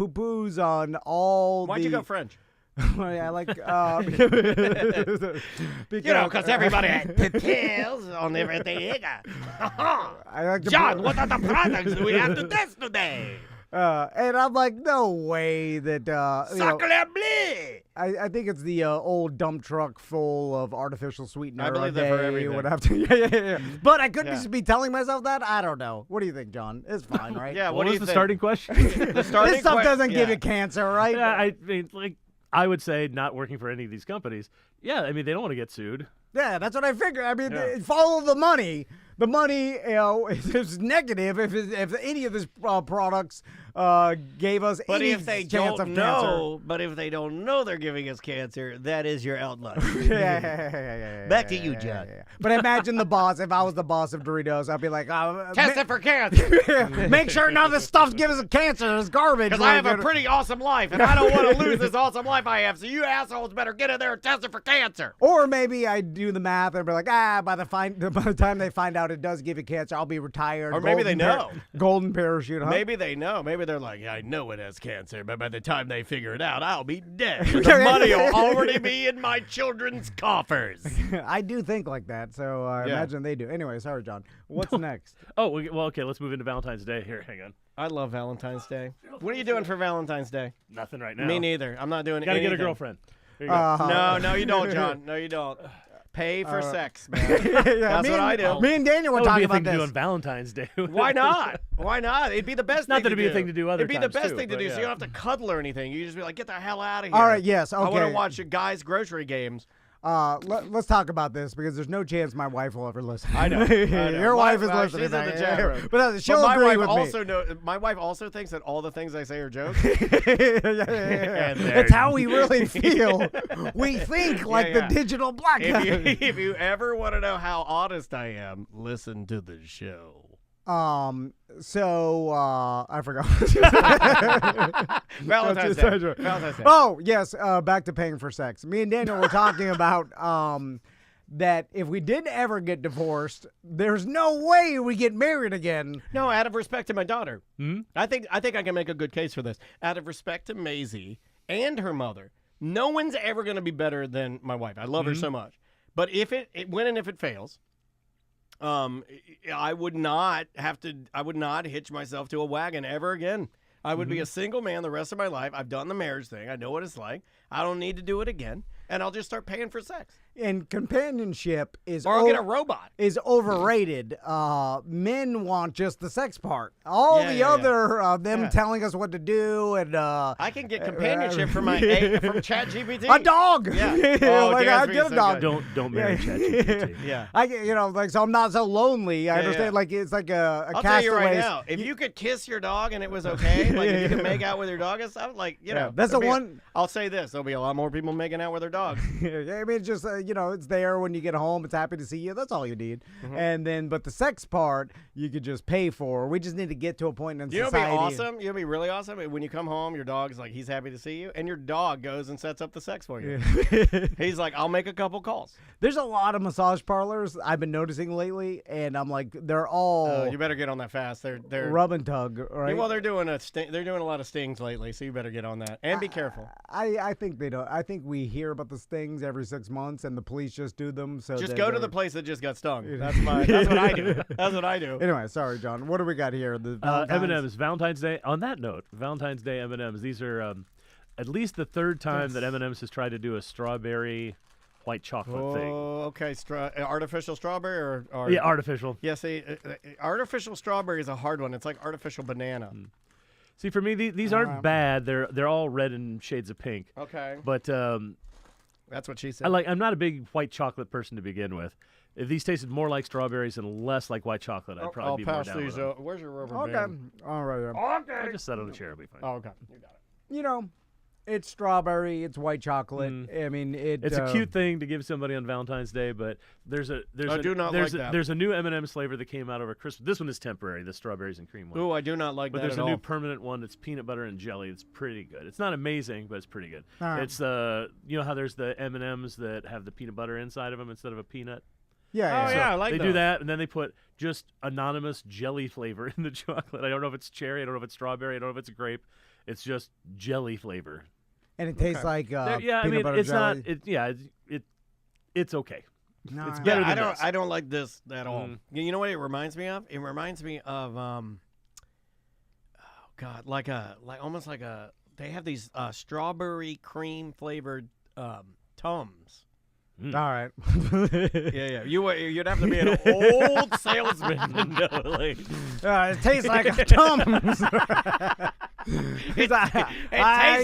poos on all. Why'd you go French? I like Because everybody had details on everything. I like to John, what are the products we have to test today? and I'm like, no way that Sacre bleu! I think it's the old dump truck full of artificial sweetener. I believe a that for day everything. would have to, yeah. But I couldn't Yeah. just be telling myself that. I don't know. What do you think, John? It's fine, right? Yeah, What what do was you the think? starting question? The starting This stuff que- doesn't give yeah. you cancer, right? Yeah, I mean, like, I would say not working for any of these companies. Yeah, I mean, they don't want to get sued. Yeah, that's what I figured. I mean, Yeah. follow the money. The money, is negative if any of his products gave us But any if they chance don't of know, they're giving us cancer, that is your outlook. cancer. Yeah. Back to you, John. But imagine the boss. If I was the boss of Doritos, I'd be like, Test it for cancer. make sure none of this stuff gives us cancer. It's garbage. Because I have a pretty awesome life, and I don't want to lose this awesome life I have. So you assholes better get in there and test it for cancer. Or maybe I do the math and be like, by the time they find out it does give you cancer, I'll be retired. Or maybe they know. Golden parachute, huh? Maybe they know. Maybe they're like, yeah, I know it has cancer, but by the time they figure it out, I'll be dead. The money will already be in my children's coffers. I do think like that, so I Yeah. imagine they do. Anyway, sorry, John. What's next? Oh, well, okay, let's move into Valentine's Day. Here, hang on. I love Valentine's Day. What are you doing for Valentine's Day? Nothing right now. Me neither. I'm not doing Gotta anything. get a girlfriend. Here you go. No, you don't, John. No, you don't. Pay for sex, man. Yeah, That's me what and, I do. Me and Daniel were That would talking be a about thing to do on this. Valentine's Day. Why not? Why not? It'd be the best Not thing that to it'd be do. a thing to do other It'd be the times, best too, thing to but do, yeah. so you don't have to cuddle or anything. You just be like, get the hell out of here. All right, yes, I want to okay. watch a guy's grocery games. Let's talk about this because there's no chance my wife will ever listen. I know. Your wife is listening. She's in the Yeah, chat yeah. room. But she'll my agree wife with also me. my wife also thinks that all the things I say are jokes. Yeah. And they're- It's how we really feel. We think like yeah. the digital black guy. if you ever want to know how honest I am, listen to the show. So I forgot. Valentine's Day. Valentine's Day. Oh yes, back to paying for sex. Me and Daniel were talking about that if we did ever get divorced, there's no way we get married again. No, out of respect to my daughter. I think I can make a good case for this. Out of respect to Maisie and her mother, no one's ever going to be better than my wife. I love her so much. But if it fails, I would not hitch myself to a wagon ever again. I would be a single man the rest of my life. I've done the marriage thing. I know what it's like. I don't need to do it again. And I'll just start paying for sex. And companionship is Or I'll get a robot. is overrated. Men want just the sex part. All the other them telling us what to do and I can get companionship from from ChatGPT. a dog. Yeah. Like I Gatsby's get a so dog. good. Don't marry ChatGPT. Yeah. I get, like so I'm not so lonely. I understand. yeah. Like it's like a I'll tell you right Castaways- now, if you could kiss your dog and it was okay, like if you could make out with your dog and stuff, like that's the one. I'll say this: there'll be a lot more people making out with their dogs. I mean, it's just it's there when you get home. It's happy to see you. That's all you need. And then, but the sex part, you could just pay for. We just need to get to a point in You know society. what'd be awesome? You'll be really awesome when you come home. Your dog's like, he's happy to see you, and your dog goes and sets up the sex for you. He's like, I'll make a couple calls. There's a lot of massage parlors I've been noticing lately, and I'm like, they're all You better get on that fast. They're rub and tug, right? Well, they're doing a lot of stings lately, so you better get on that and be careful. I think they don't. I think we hear about the stings every 6 months, and the police just do them. So Just that go to they're- the place that just got stung. That's what I do. That's what I do. Anyway, sorry, John. What do we got here? The M&M's Valentine's Day. On that note, Valentine's Day M&M's. These are at least the third time that M&M's has tried to do a strawberry white chocolate thing. Oh, okay. Artificial strawberry or Yeah, artificial. Yeah, see, artificial strawberry is a hard one. It's like artificial banana. See, for me, these aren't bad. They're all red and shades of pink. Okay. But That's what she said. I'm not a big white chocolate person to begin with. If these tasted more like strawberries and less like white chocolate, I'd probably I'll be more pass down these. with them. Where's your rubber Okay. band? All right. I'll just sit on a chair. It'll be fine. Oh, okay. You got it. It's strawberry. It's white chocolate. I mean, It's a cute thing to give somebody on Valentine's Day, but there's a new M&M's flavor that came out over Christmas. This one is temporary, the strawberries and cream one. Ooh, I do not like But that there's at a new all. permanent one that's peanut butter and jelly. It's pretty good. It's not amazing, but it's pretty good. All right. It's you know how there's the M&Ms that have the peanut butter inside of them instead of a peanut. Yeah. Oh, yeah. yeah, I like They those. do that, and then they put just anonymous jelly flavor in the chocolate. I don't know if it's cherry. I don't know if it's strawberry. I don't know if it's grape. It's just jelly flavor. And it tastes like Yeah, peanut butter it's jelly. not. It's okay. No, it's I- better Yeah, than this. I don't like this at all. You know what it reminds me of? It reminds me of oh god, almost like a. They have these strawberry cream flavored Tums. All right. Yeah. You'd have to be an old salesman to know. Like, It tastes like a Tums. it tastes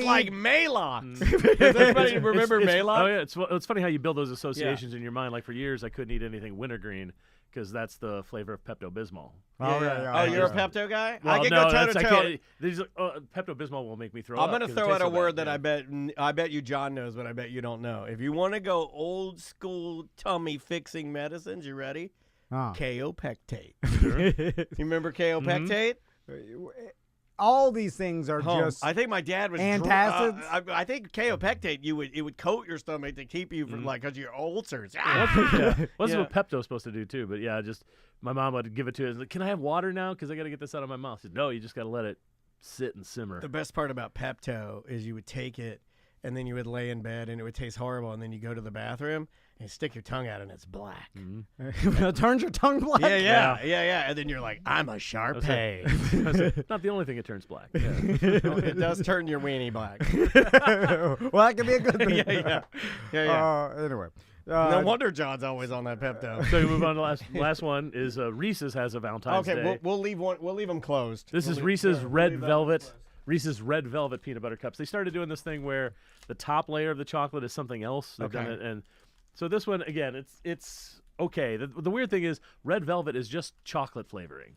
like Maalox. Does anybody remember Maalox? Oh yeah, it's funny how you build those associations in your mind. Like for years, I couldn't eat anything wintergreen because that's the flavor of Pepto-Bismol. Oh, you're a Pepto guy? Well, I could no, go toe that's- to I toe. can't- these Pepto-Bismol will make me throw I'm up. gonna 'cause it throw tastes out a so word bad. that I bet you John knows, but I bet you don't know. If you want to go old school tummy fixing medicines, you ready? Kaopectate. You remember Kaopectate? All these things are just. I think my dad was Antacids? I think Kaopectate it would coat your stomach to keep you from because of your ulcers. What's Yeah. what Pepto's supposed to do too? But yeah, just my mom would give it to us. Like, can I have water now? Because I got to get this out of my mouth. She said, no, you just got to let it sit and simmer. The best part about Pepto is you would take it and then you would lay in bed and it would taste horrible, and then you go to the bathroom and you stick your tongue out and it's black. It turns your tongue black. Yeah. And then you're like, I'm a Sharpay. Not the only thing that turns black. Yeah. It does turn your weenie black. Well, that could be a good thing. Yeah. Anyway. No wonder John's always on that Pepto. So we move on to last one is Reese's has a Valentine's Day. Okay, we'll leave one. We'll leave them closed. This is Reese's Red Velvet. Reese's Red Velvet peanut butter cups. They started doing this thing where the top layer of the chocolate is something else. They've done it, and so this one again, it's okay. The weird thing is Red Velvet is just chocolate flavoring.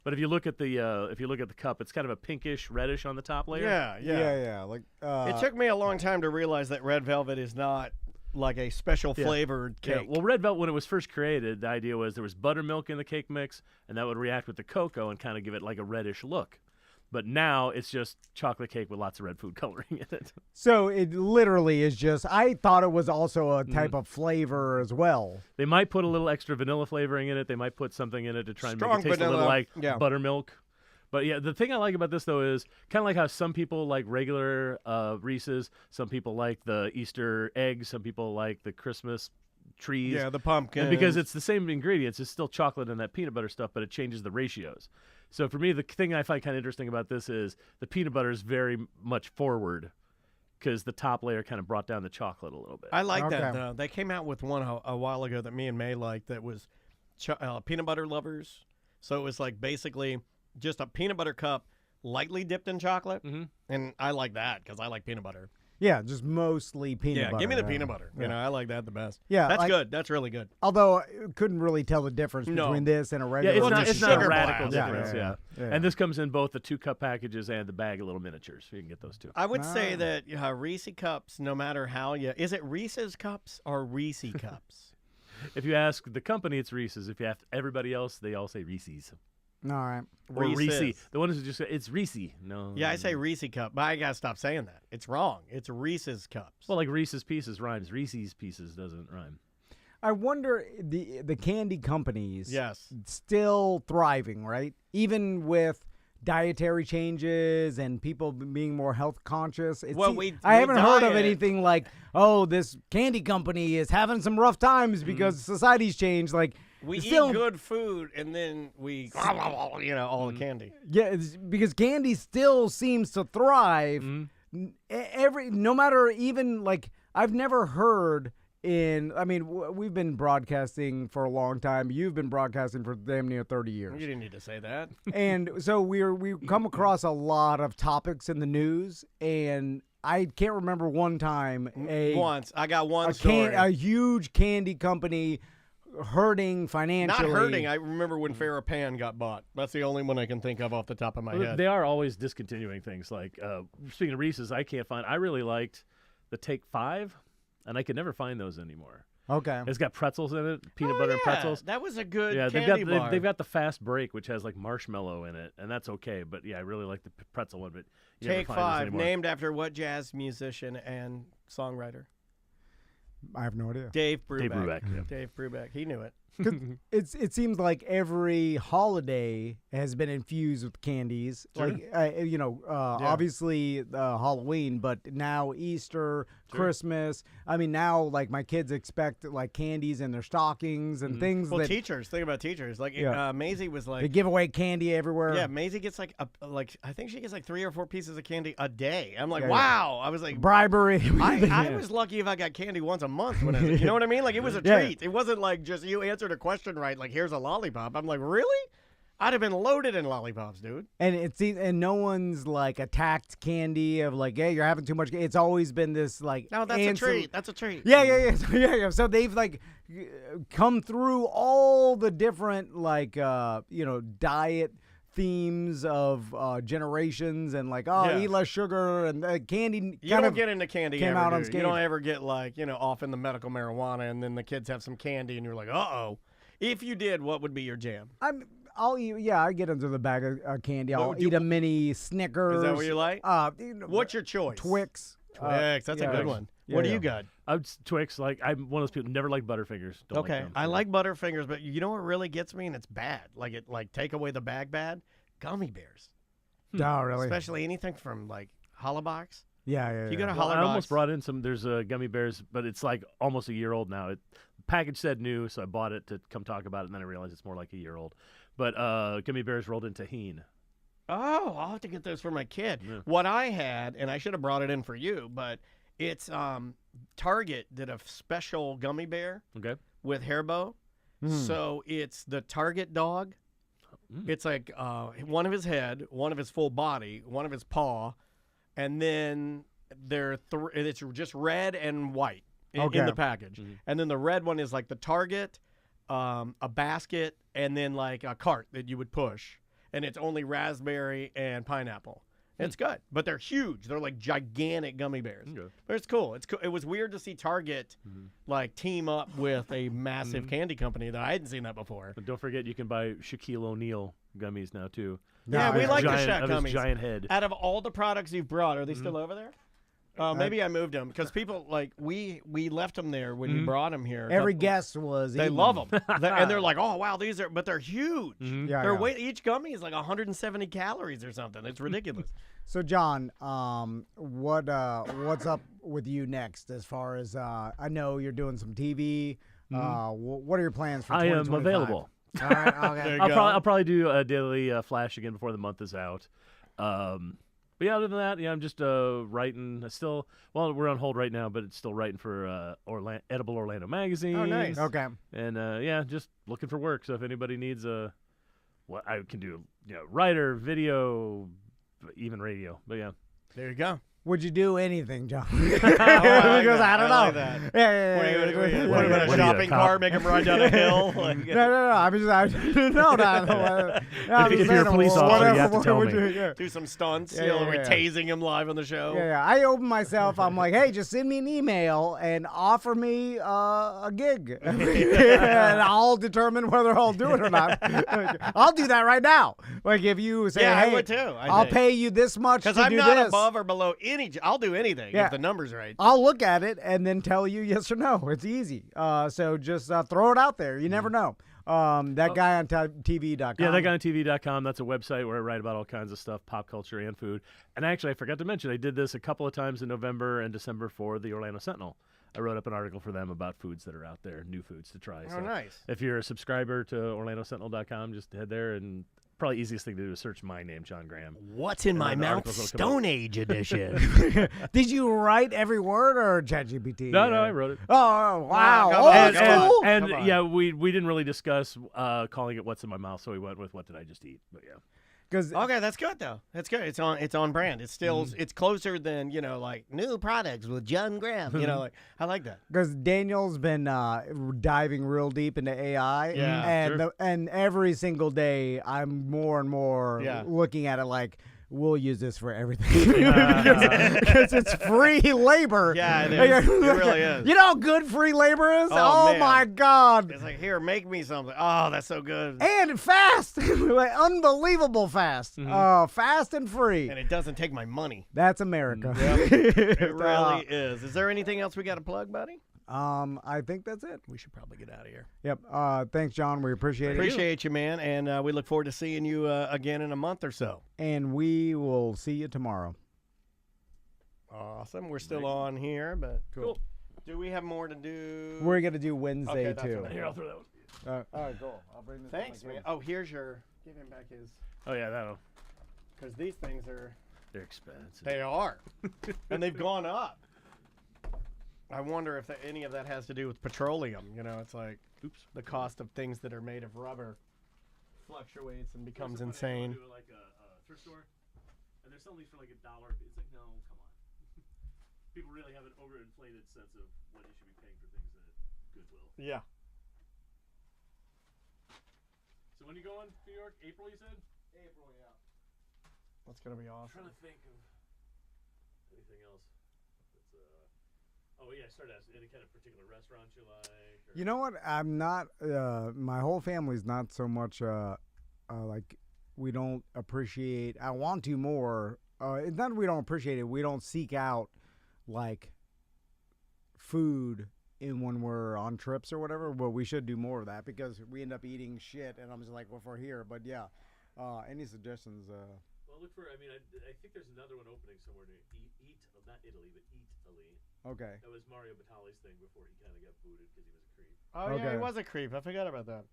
But if you look at the cup, it's kind of a pinkish reddish on the top layer. Yeah. Like It took me a long time to realize that Red Velvet is not like a special flavored Yeah, cake. well, Red Velvet, when it was first created, the idea was there was buttermilk in the cake mix, and that would react with the cocoa and kind of give it like a reddish look. But now it's just chocolate cake with lots of red food coloring in it. So it literally is just. I thought it was also a type of flavor as well. They might put a little extra vanilla flavoring in it. They might put something in it to try and Strong make it taste a little vanilla, like yeah. buttermilk. But yeah, the thing I like about this though is kind of like how some people like regular Reese's, some people like the Easter eggs, some people like the Christmas trees. Yeah, the pumpkin. And because it's the same ingredients, it's still chocolate and that peanut butter stuff, but it changes the ratios. So for me, the thing I find kind of interesting about this is the peanut butter is very much forward because the top layer kind of brought down the chocolate a little bit. I like that, Okay. though. They came out with one a while ago that me and May liked that was peanut butter lovers. So it was like basically just a peanut butter cup lightly dipped in chocolate. Mhm. And I like that because I like peanut butter. Yeah, just mostly peanut butter. Give me the peanut butter. You know, I like that the best. Yeah, That's like- good. That's really good. Although I couldn't really tell the difference No. between this and a Yeah, regular. it's Well, not, just it's not a sugar radical blast. difference. Yeah. And this comes in both the 2-cup packages and the bag of little miniatures. So you can get those too. I would say that Reese cups, no matter how you, is it Reese's cups or Reese cups? If you ask the company, it's Reese's. If you ask everybody else, they all say Reese's. All right. Or Reese's. Reese. The one who just it's Reese. No. Yeah, I say Reese cup, but I gotta stop saying that. It's wrong. It's Reese's cups. Well, like Reese's Pieces rhymes. Reese's Pieces doesn't rhyme. I wonder the candy companies. Yes. Still thriving, right? Even with dietary changes and people being more health conscious. Well, I we haven't heard of diet. anything like, oh, this candy company is having some rough times because society's changed. Like We still, eat good food and then we, all the candy. Yeah, it's because candy still seems to thrive. No matter even like I've never heard we've been broadcasting for a long time. You've been broadcasting for damn near 30 years. You didn't need to say that. And so we come across a lot of topics in the news, and I can't remember one time I got one story. a huge candy company hurting financially. Not hurting. I remember when Farrah Pan got bought. That's the only one I can think of off the top of my head. They are always discontinuing things. Like speaking of Reese's, I really liked the Take 5, and I could never find those anymore. Okay. It's got pretzels in it, peanut butter and pretzels. That was a good Yeah, candy bar. they've got the Fast Break, which has like marshmallow in it, and that's okay. But yeah, I really like the pretzel one. But you Take never find those 5, anymore. named after what jazz musician and songwriter? I have no idea. Dave Brubeck. Dave Brubeck, yeah. Dave Brubeck. He knew it. It seems like every holiday has been infused with candies. Sure. Like obviously Halloween, but now Easter, Christmas. I mean, now like my kids expect like candies in their stockings and things Well, that teachers. Think about teachers. Like Maisie was they like, give away candy everywhere. yeah, Maisie gets like I think she gets like 3 or 4 pieces of candy a day. I'm like, Yeah, wow. I was like, Bribery. I was lucky if I got candy once a month when I was, you know what I mean? Like it was a Yeah. treat. It wasn't like just you answered a question right, like here's a lollipop. I'm like, really? I'd have been loaded in lollipops, dude. And no one's like attacked candy of like, hey, you're having too much. It's always been this like. No, that's a treat. That's a treat. Yeah. So they've like come through all the different like diet themes of generations and like eat less sugar and candy. You don't get into candy came ever, out do you? unscathed. You don't ever get like, off in the medical marijuana and then the kids have some candy and you're like, uh-oh. If you did, what would be your jam? I'll eat. Yeah, I get into the bag of candy. I'll eat a mini Snickers. Is that what you like? What's your choice? Twix. Twix, that's a good one. What do you got? Twix, like I'm one of those people who never like Butterfingers. Don't Okay, like them. I like Butterfingers, but you know what really gets me, and it's bad. Like take away the bag bad. Gummy bears, Oh, really? especially anything from like Holobox. Yeah. If you go to Well, I Holobox, almost brought in some. There's gummy bears, but it's like almost a year old now. The package said new, so I bought it to come talk about it, and then I realized it's more like a year old. But gummy bears rolled in tahini. Oh, I'll have to get those for my kid. Yeah. What I had, and I should have brought it in for you, but it's Target did a special gummy bear Okay. with hair bow. So it's the Target dog. It's like one of his head, one of his full body, one of his paw, and then it's just red and white in the package. And then the red one is like the Target, a basket, and then like a cart that you would push. And it's only raspberry and pineapple. It's good, but they're huge. They're like gigantic gummy bears. Okay. But it's cool. It's cool. It was weird to see Target like team up with a massive candy company that I hadn't seen that before. But don't forget, you can buy Shaquille O'Neal gummies now too. Yeah, we like the Giant- Shaq of his gummies. giant head. Out of all the products you've brought, are they still over there? Maybe I moved them because people like we left them there when you brought them here. Every guest was. They eating love them. them, and they're like, "Oh wow, these are," but they're huge. Yeah, They're yeah. each gummy is like 170 calories or something. It's ridiculous. So John, what's up with you next? As far as I know, you're doing some TV. What are your plans for? I am 2025? available. All right. Okay. There you I'll go. probably do a daily flash again before the month is out. But yeah, other than that, I'm just writing. We're on hold right now, but it's still writing for Edible Orlando magazine. Oh, nice. Okay. And just looking for work. So if anybody needs what I can do, writer, video, even radio. But yeah. There you go. Would you do anything, John? Because I don't know. like that. What about a shopping cart? Make him ride down a hill? Like, No. I'm just If you're a police officer, you have to tell me. do some stunts. Yeah. Tasing him live on the show. Yeah. I open myself. I'm like, hey, just send me an email and offer me a gig, and I'll determine whether I'll do it or not. I'll do that right now. Like if you say, Yeah, hey, I would too. I'll pay you this much to because do I'm not this. above or below I'll do anything Yeah. if the number's right. I'll look at it and then tell you yes or no. It's easy. So just throw it out there. You never know. That guy on TV.com. Yeah, that guy on TV.com. That's a website where I write about all kinds of stuff, pop culture and food. And actually, I forgot to mention, I did this a couple of times in November and December for the Orlando Sentinel. I wrote up an article for them about foods that are out there, new foods to try. Oh, nice. If you're a subscriber to OrlandoSentinel.com, just head there, and probably easiest thing to do is search my name, John Graham. What's in my the mouth? articles will come Stone Age edition. Did you write every word or ChatGPT? No, I wrote it. Oh, wow. come Old on, school? And Come on. yeah, we didn't really discuss calling it "What's in my mouth," so we went with "What did I just eat?" But yeah. Okay, that's good though. That's good. It's on brand. It's still it's closer than like new products with John Graham. Like I like that. Because Daniel's been diving real deep into AI, Yeah, and and every single day I'm more and more looking at it like we'll use this for everything because it's free labor. Yeah, it is. It really is. You know how good free labor is? Oh, man. My God! It's like, here, make me something. Oh, that's so good. And fast, like, unbelievable fast. Fast and free. And it doesn't take my money. That's America. It really is. Is there anything else we got to plug, buddy? I think that's it. We should probably get out of here. Yep. Thanks, John. We appreciate it. Appreciate you, man. And we look forward to seeing you again in a month or so. And we will see you tomorrow. Awesome. We're still on here, but Cool. Do we have more to do? We're going to do Wednesday, Okay, that's too. what I Here, I'll throw that one. All right, cool. I'll bring this. Thanks, man. Oh, here's your. Give him back his. Oh yeah, that'll. Because these things are. They're expensive. They are. And they've gone up. I wonder if any of that has to do with petroleum. It's like, the cost of things that are made of rubber fluctuates and becomes insane. To like a thrift store, and they're selling these for like $1. It's like, no, come on. People really have an overinflated sense of what you should be paying for things at Goodwill. Yeah. So when you go on New York, April, you said? April, yeah. That's going to be I'm awesome. trying to think of anything else. Oh yeah, I started asking any kind of particular restaurants you like. Or... You know what? I'm not. My whole family's not so much. Like we don't appreciate. I want to more. It's not that we don't appreciate it. We don't seek out like food when we're on trips or whatever. But we should do more of that because we end up eating shit. And I'm just like, well, if we're here. But yeah, any suggestions? Well, look for. I mean, I think there's another one opening somewhere near not Italy, but Italy. Okay. That was Mario Batali's thing before he kind of got booted because he was a creep. Oh, yeah, Okay. he was a creep. I forgot about that.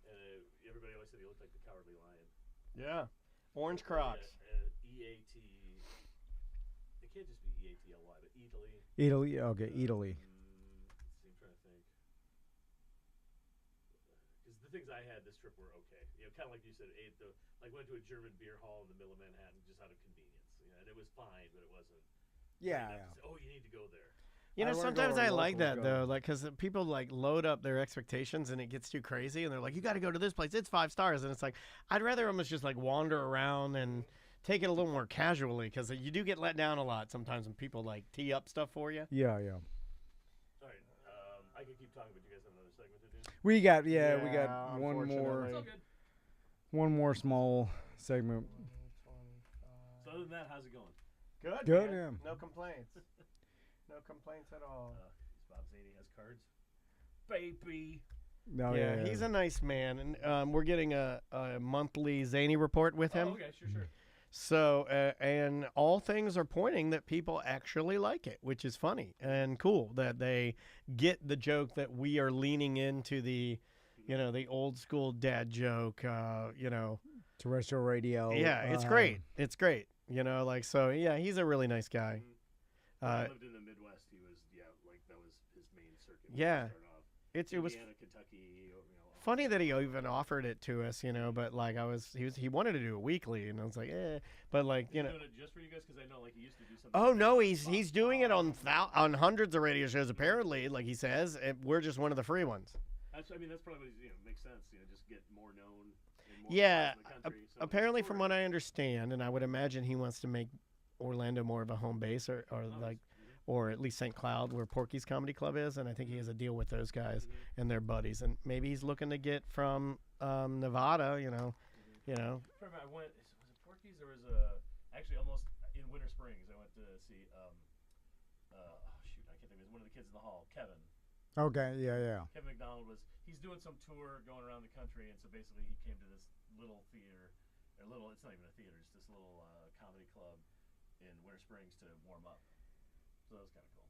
And everybody always said he looked like the Cowardly Lion. Yeah. Orange Crocs. EAT. It can't just be EATLY, but Italy. Italy. Okay, Italy. I'm trying to think. Because the things I had this trip were okay. Kind of like you said, went to a German beer hall in the middle of Manhattan just out of convenience. And it was fine, but it wasn't. Yeah. You need to go there. Sometimes I like that though, like because people like load up their expectations and it gets too crazy, and they're like, "You got to go to this place; it's 5 stars." And it's like, I'd rather almost just like wander around and take it a little more casually because you do get let down a lot sometimes when people like tee up stuff for you. Yeah. All right, I can keep talking, but you guys have another segment to do. We got one more. It's all good. One more small segment. So other than that, how's it going? Good, man. No complaints. No complaints at all. Bob Zaney has cards. Baby. No, yeah, he's a nice man, and we're getting a monthly Zany report with him. Oh, okay, sure. So, and all things are pointing that people actually like it, which is funny and cool that they get the joke that we are leaning into the old school dad joke, terrestrial radio. Yeah, it's great. It's great. You know, like, so, yeah, he's a really nice guy. When I lived in the Midwest. He was, like that was his main circuit. Yeah. It was Indiana, Kentucky. Funny that he even offered it to us, you know, but like he wanted to do it weekly, and I was like, but like, you know. Doing it just for you guys, because I know like he used to do something. Oh no, he's doing it on hundreds of radio shows apparently, like he says, and we're just one of the free ones. That's probably what makes sense. Just get more known. In more Yeah, parts of the country, so apparently from what I understand, and I would imagine he wants to make Orlando more of a home base, or or at least St. Cloud, where Porky's Comedy Club is, and I think he has a deal with those guys and their buddies, and maybe he's looking to get from Nevada, you know. I went. Was it Porky's? There was actually almost in Winter Springs. I went to see. Shoot, I can't think. It was one of the kids in the hall, Kevin. Okay, yeah. Kevin McDonald he's doing some tour going around the country, and so basically he came to this little theater, it's not even a theater, it's this little comedy club in Winter Springs to warm up. So that was kind of cool.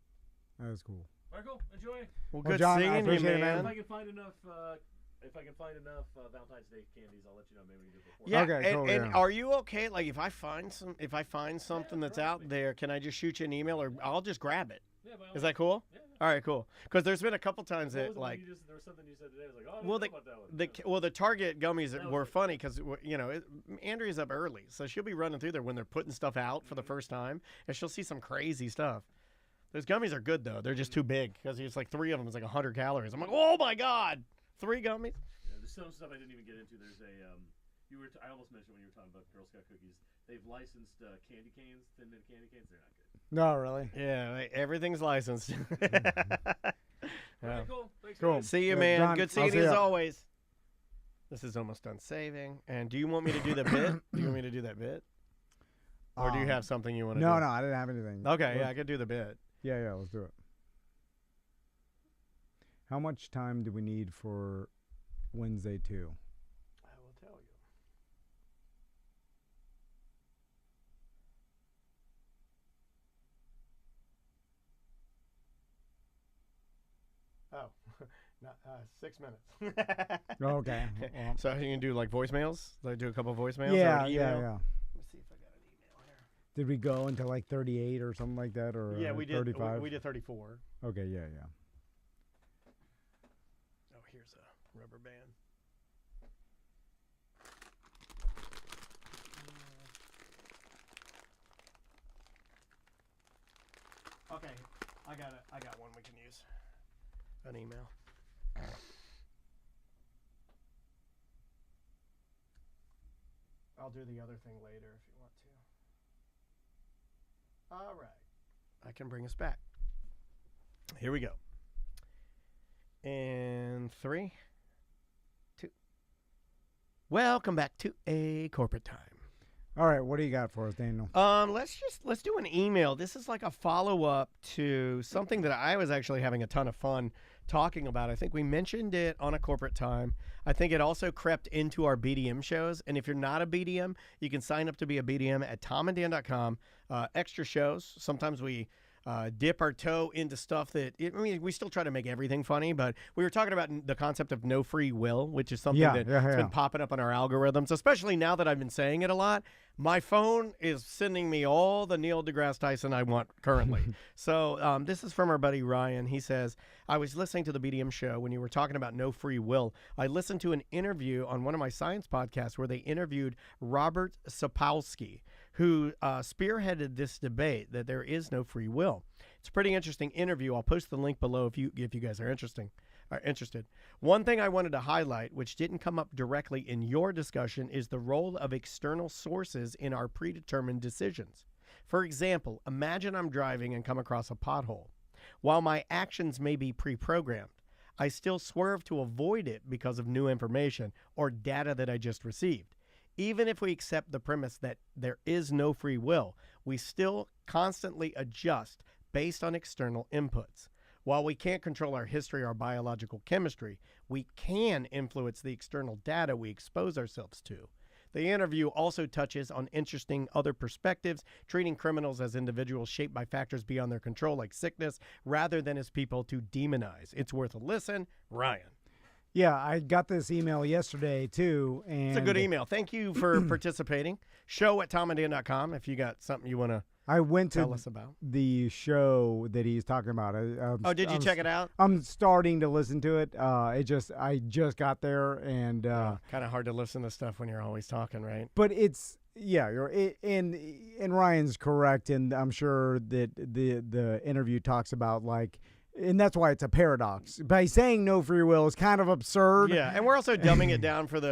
That was cool. All right, cool. Enjoy. Well, Well, good John, I seeing you, appreciate it, man. man. If I can find enough, Valentine's Day candies, I'll let you know. Maybe we can do it before. Yeah, Okay, cool, and yeah. are you okay? Like, if I find something that's out there, can I just shoot you an email, or I'll just grab it? Yeah, by all Is that cool? Yeah. All right, cool. Because there's been a couple times What that was it like. there was something you said today. I was like, oh, I didn't know about that one. The Target gummies That were was funny because Andrea's up early, so she'll be running through there when they're putting stuff out for the first time, and she'll see some crazy stuff. Those gummies are good though; they're just too big because it's like 3 of them is like 100 calories. I'm like, oh my god, 3 gummies. Yeah, there's some stuff I didn't even get into. There's I almost mentioned when you were talking about Girl Scout cookies. They've licensed candy canes, Thin Mint candy canes. They're not good. No, really. Yeah, like, everything's licensed. All right, cool. Thanks, Cool. guys. See you, Yeah, man. John, Good I'll seeing see you as ya. always. This is almost done saving. And do you want me to do the bit? Do you want me to do that bit? Or do you have something you want to do? No, I didn't have anything. Okay, yeah, I could do the bit. Yeah, let's do it. How much time do we need for Wednesday 2? I will tell you. Oh, not 6 minutes. Okay. Well, So you can do like voicemails? Like do a couple voicemails? yeah. Or an email? Let me see if I got an email here. Did we go into like 38 or something like that, or Yeah, we did. 35? We did 34. Okay, yeah. Oh, here's a rubber band. Okay, I got it. I got one we can use. An email. I'll do the other thing later if you want to. All right. I can bring us back. Here we go. And 3, 2. Welcome back to A Corporate Time. All right, what do you got for us, Daniel? Let's do an email. This is like a follow-up to something that I was actually having a ton of fun talking about. I think we mentioned it on A Corporate Time. I think it also crept into our BDM shows. And if you're not a BDM, you can sign up to be a BDM at tomanddan.com. Extra shows. Sometimes we dip our toe into stuff that, we still try to make everything funny, but we were talking about the concept of no free will, which is something that's been popping up on our algorithms, especially now that I've been saying it a lot. My phone is sending me all the Neil deGrasse Tyson I want currently. So this is from our buddy Ryan. He says, I was listening to the BDM show when you were talking about no free will. I listened to an interview on one of my science podcasts where they interviewed Robert Sapolsky, who spearheaded this debate that there is no free will. It's a pretty interesting interview. I'll post the link below if you guys are interested. One thing I wanted to highlight, which didn't come up directly in your discussion, is the role of external sources in our predetermined decisions. For example, imagine I'm driving and come across a pothole. While my actions may be pre-programmed, I still swerve to avoid it because of new information or data that I just received. Even if we accept the premise that there is no free will, we still constantly adjust based on external inputs. While we can't control our history or biological chemistry, we can influence the external data we expose ourselves to. The interview also touches on interesting other perspectives, treating criminals as individuals shaped by factors beyond their control, like sickness, rather than as people to demonize. It's worth a listen. Ryan. Yeah, I got this email yesterday too, and It's a good email. Thank you for participating. Show@tomandan.com if you got something you want to I went tell to us about. the show that he's talking about. Did you check it out? I'm starting to listen to it. I just got there, and Kind of hard to listen to stuff when you're always talking, right? but it's and Ryan's correct, and I'm sure that the interview talks about like. And that's why it's a paradox. By saying no free will is kind of absurd. Yeah, and we're also dumbing it down for the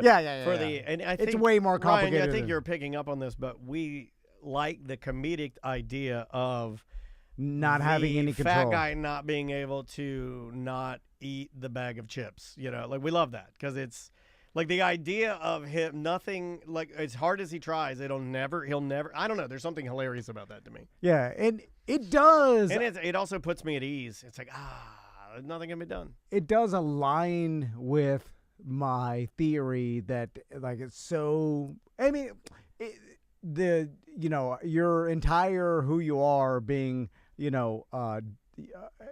and I think It's way more complicated. Ryan, I think you're picking up on this, but we like the comedic idea of Not having any control. fat guy not being able to not eat the bag of chips. You know, like we love that because it's like the idea of him nothing like as hard as he tries, he'll never. I don't know. There's something hilarious about that to me. Yeah, and it does. And it also puts me at ease. It's like, nothing can be done. It does align with my theory that like it's so. I mean, your entire who you are being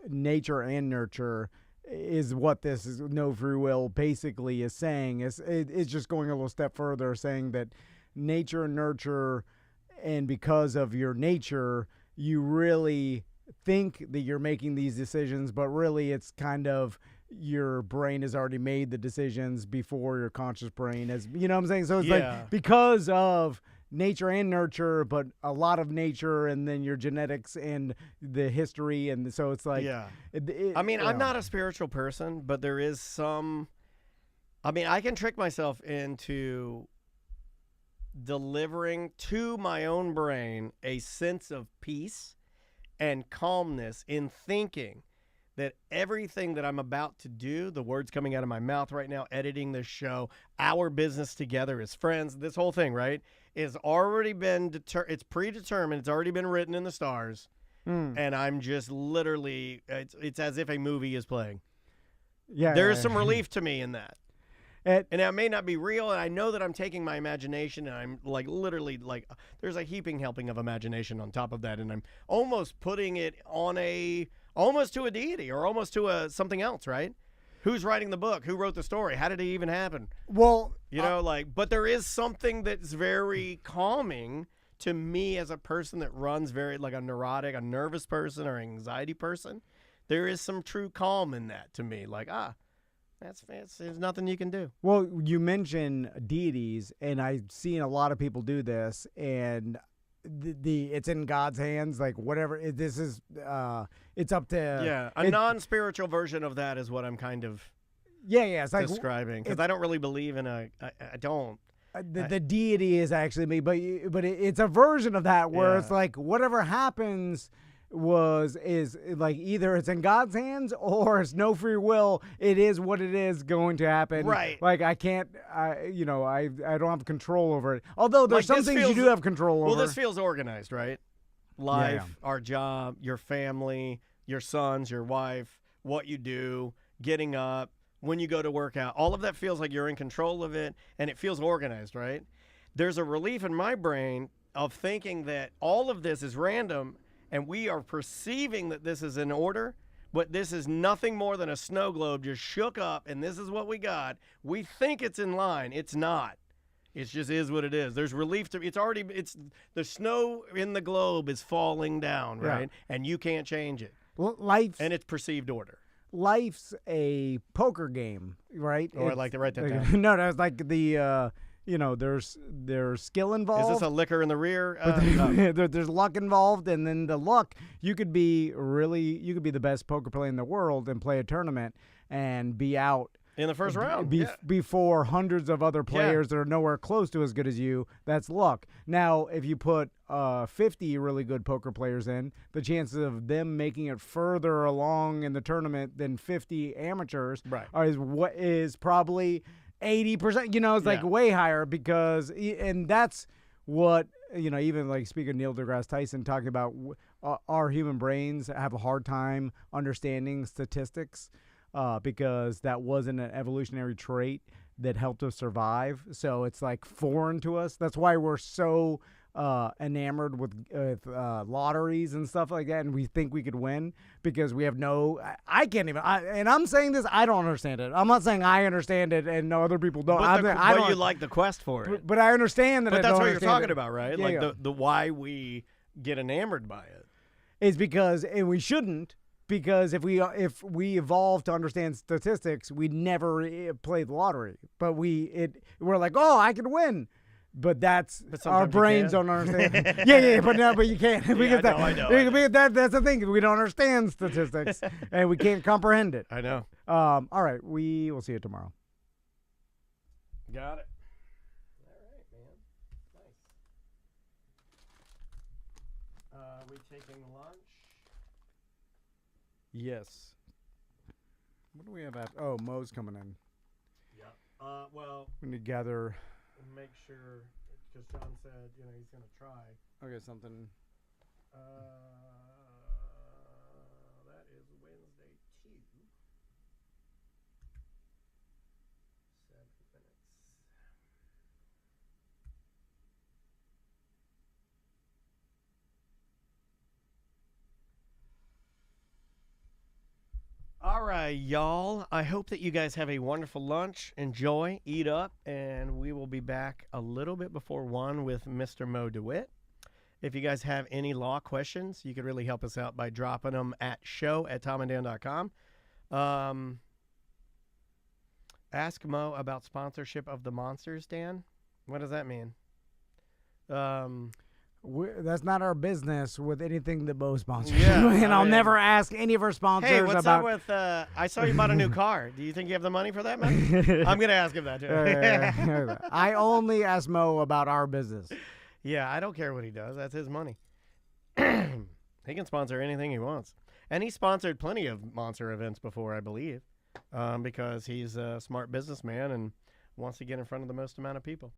nature and nurture is what this is no free will basically is saying. It's just going a little step further, saying that nature and nurture, and because of your nature, you really think that you're making these decisions, but really it's kind of your brain has already made the decisions before your conscious brain has, you know what I'm saying? So it's like because of nature and nurture, but a lot of nature and then your genetics and the history. And so it's like, I'm not a spiritual person, but there is some, I can trick myself into delivering to my own brain a sense of peace and calmness in thinking that everything that I'm about to do, the words coming out of my mouth right now, editing this show, our business together as friends, this whole thing, right, is already been it's predetermined. It's already been written in the stars. And I'm just literally, it's as if a movie is playing. Yeah, there's some relief to me in that. And it may not be real, and I know that I'm taking my imagination, and I'm like literally like there's a heaping helping of imagination on top of that, and I'm almost putting it on almost to a deity or almost to something else, right? Who's writing the book? Who wrote the story? How did it even happen? Well, but there is something that's very calming to me as a person that runs very like a neurotic, a nervous person or anxiety person. There is some true calm in that to me. Like, there's nothing you can do. Well, you mentioned deities, and I've seen a lot of people do this, and it's in God's hands. Like whatever this is, it's up to a non-spiritual version of that is what I'm kind of it's like describing because I don't really believe in I don't. The deity is actually me, but it's a version of that where it's like whatever happens is like either it's in God's hands or it's no free will. It is what it is going to happen. Right. Like I can't, I don't have control over it. Although there's some things you do have control over. Well, this feels organized, right? Life, our job, your family, your sons, your wife, what you do, getting up, when you go to work out. All of that feels like you're in control of it, and it feels organized, right? There's a relief in my brain of thinking that all of this is random and we are perceiving that this is in order, but this is nothing more than a snow globe just shook up, and this is what we got. We think it's in line. It's not. It just is what it is. There's relief to it's the snow in the globe is falling down, right? Yeah. And you can't change it. And it's perceived order. Life's a poker game, right? I'd like to write that down. No, it's like the there's skill involved. Is this a liquor in the rear? There's luck involved, and then the luck, you could be the best poker player in the world and play a tournament and be out in the first round before hundreds of other players that are nowhere close to as good as you. That's luck. Now, if you put 50 really good poker players in, the chances of them making it further along in the tournament than 50 amateurs is probably 80%, it's like way higher and that's what, even like speaking of Neil deGrasse Tyson talking about our human brains have a hard time understanding statistics because that wasn't an evolutionary trait that helped us survive. So it's like foreign to us. That's why we're so enamored with lotteries and stuff like that, and we think we could win because we have no. I can't even. And I'm saying this. I don't understand it. I'm not saying I understand it and no other people don't. But you like the quest for it. But I understand that. But I that's don't what you're talking it. about, right? Yeah, like yeah. the why we get enamored by it. Is because, and we shouldn't, because if we evolve to understand statistics, we never play the lottery. But we're like, oh, I can win. But that's our brains don't understand. yeah, but you can't because I know. That's the thing. We don't understand statistics and we can't comprehend it. I know. All right, we will see you tomorrow. Got it. All right, man. Nice. We taking lunch? Yes. What do we have after? Oh, Mo's coming in. Yeah. Well, we need to gather. Make sure, because John said, he's going to try. Okay, something. That is Wednesday, 2. 7 minutes. All right, y'all. I hope that you guys have a wonderful lunch. Enjoy, eat up, and we will be back a little bit before 1 with Mr. Mo DeWitt. If you guys have any law questions, you could really help us out by dropping them at show@tomanddan.com. Ask Mo about sponsorship of the Monsters, Dan. What does that mean? That's not our business with anything that Bo sponsors. Yeah, and I'll never ask any of our sponsors hey, what's about. up with? I saw you bought a new car. Do you think you have the money for that, man? I'm gonna ask him that too. I only ask Mo about our business. Yeah, I don't care what he does. That's his money. He can sponsor anything he wants, and he sponsored plenty of monster events before, I believe, because he's a smart businessman and wants to get in front of the most amount of people.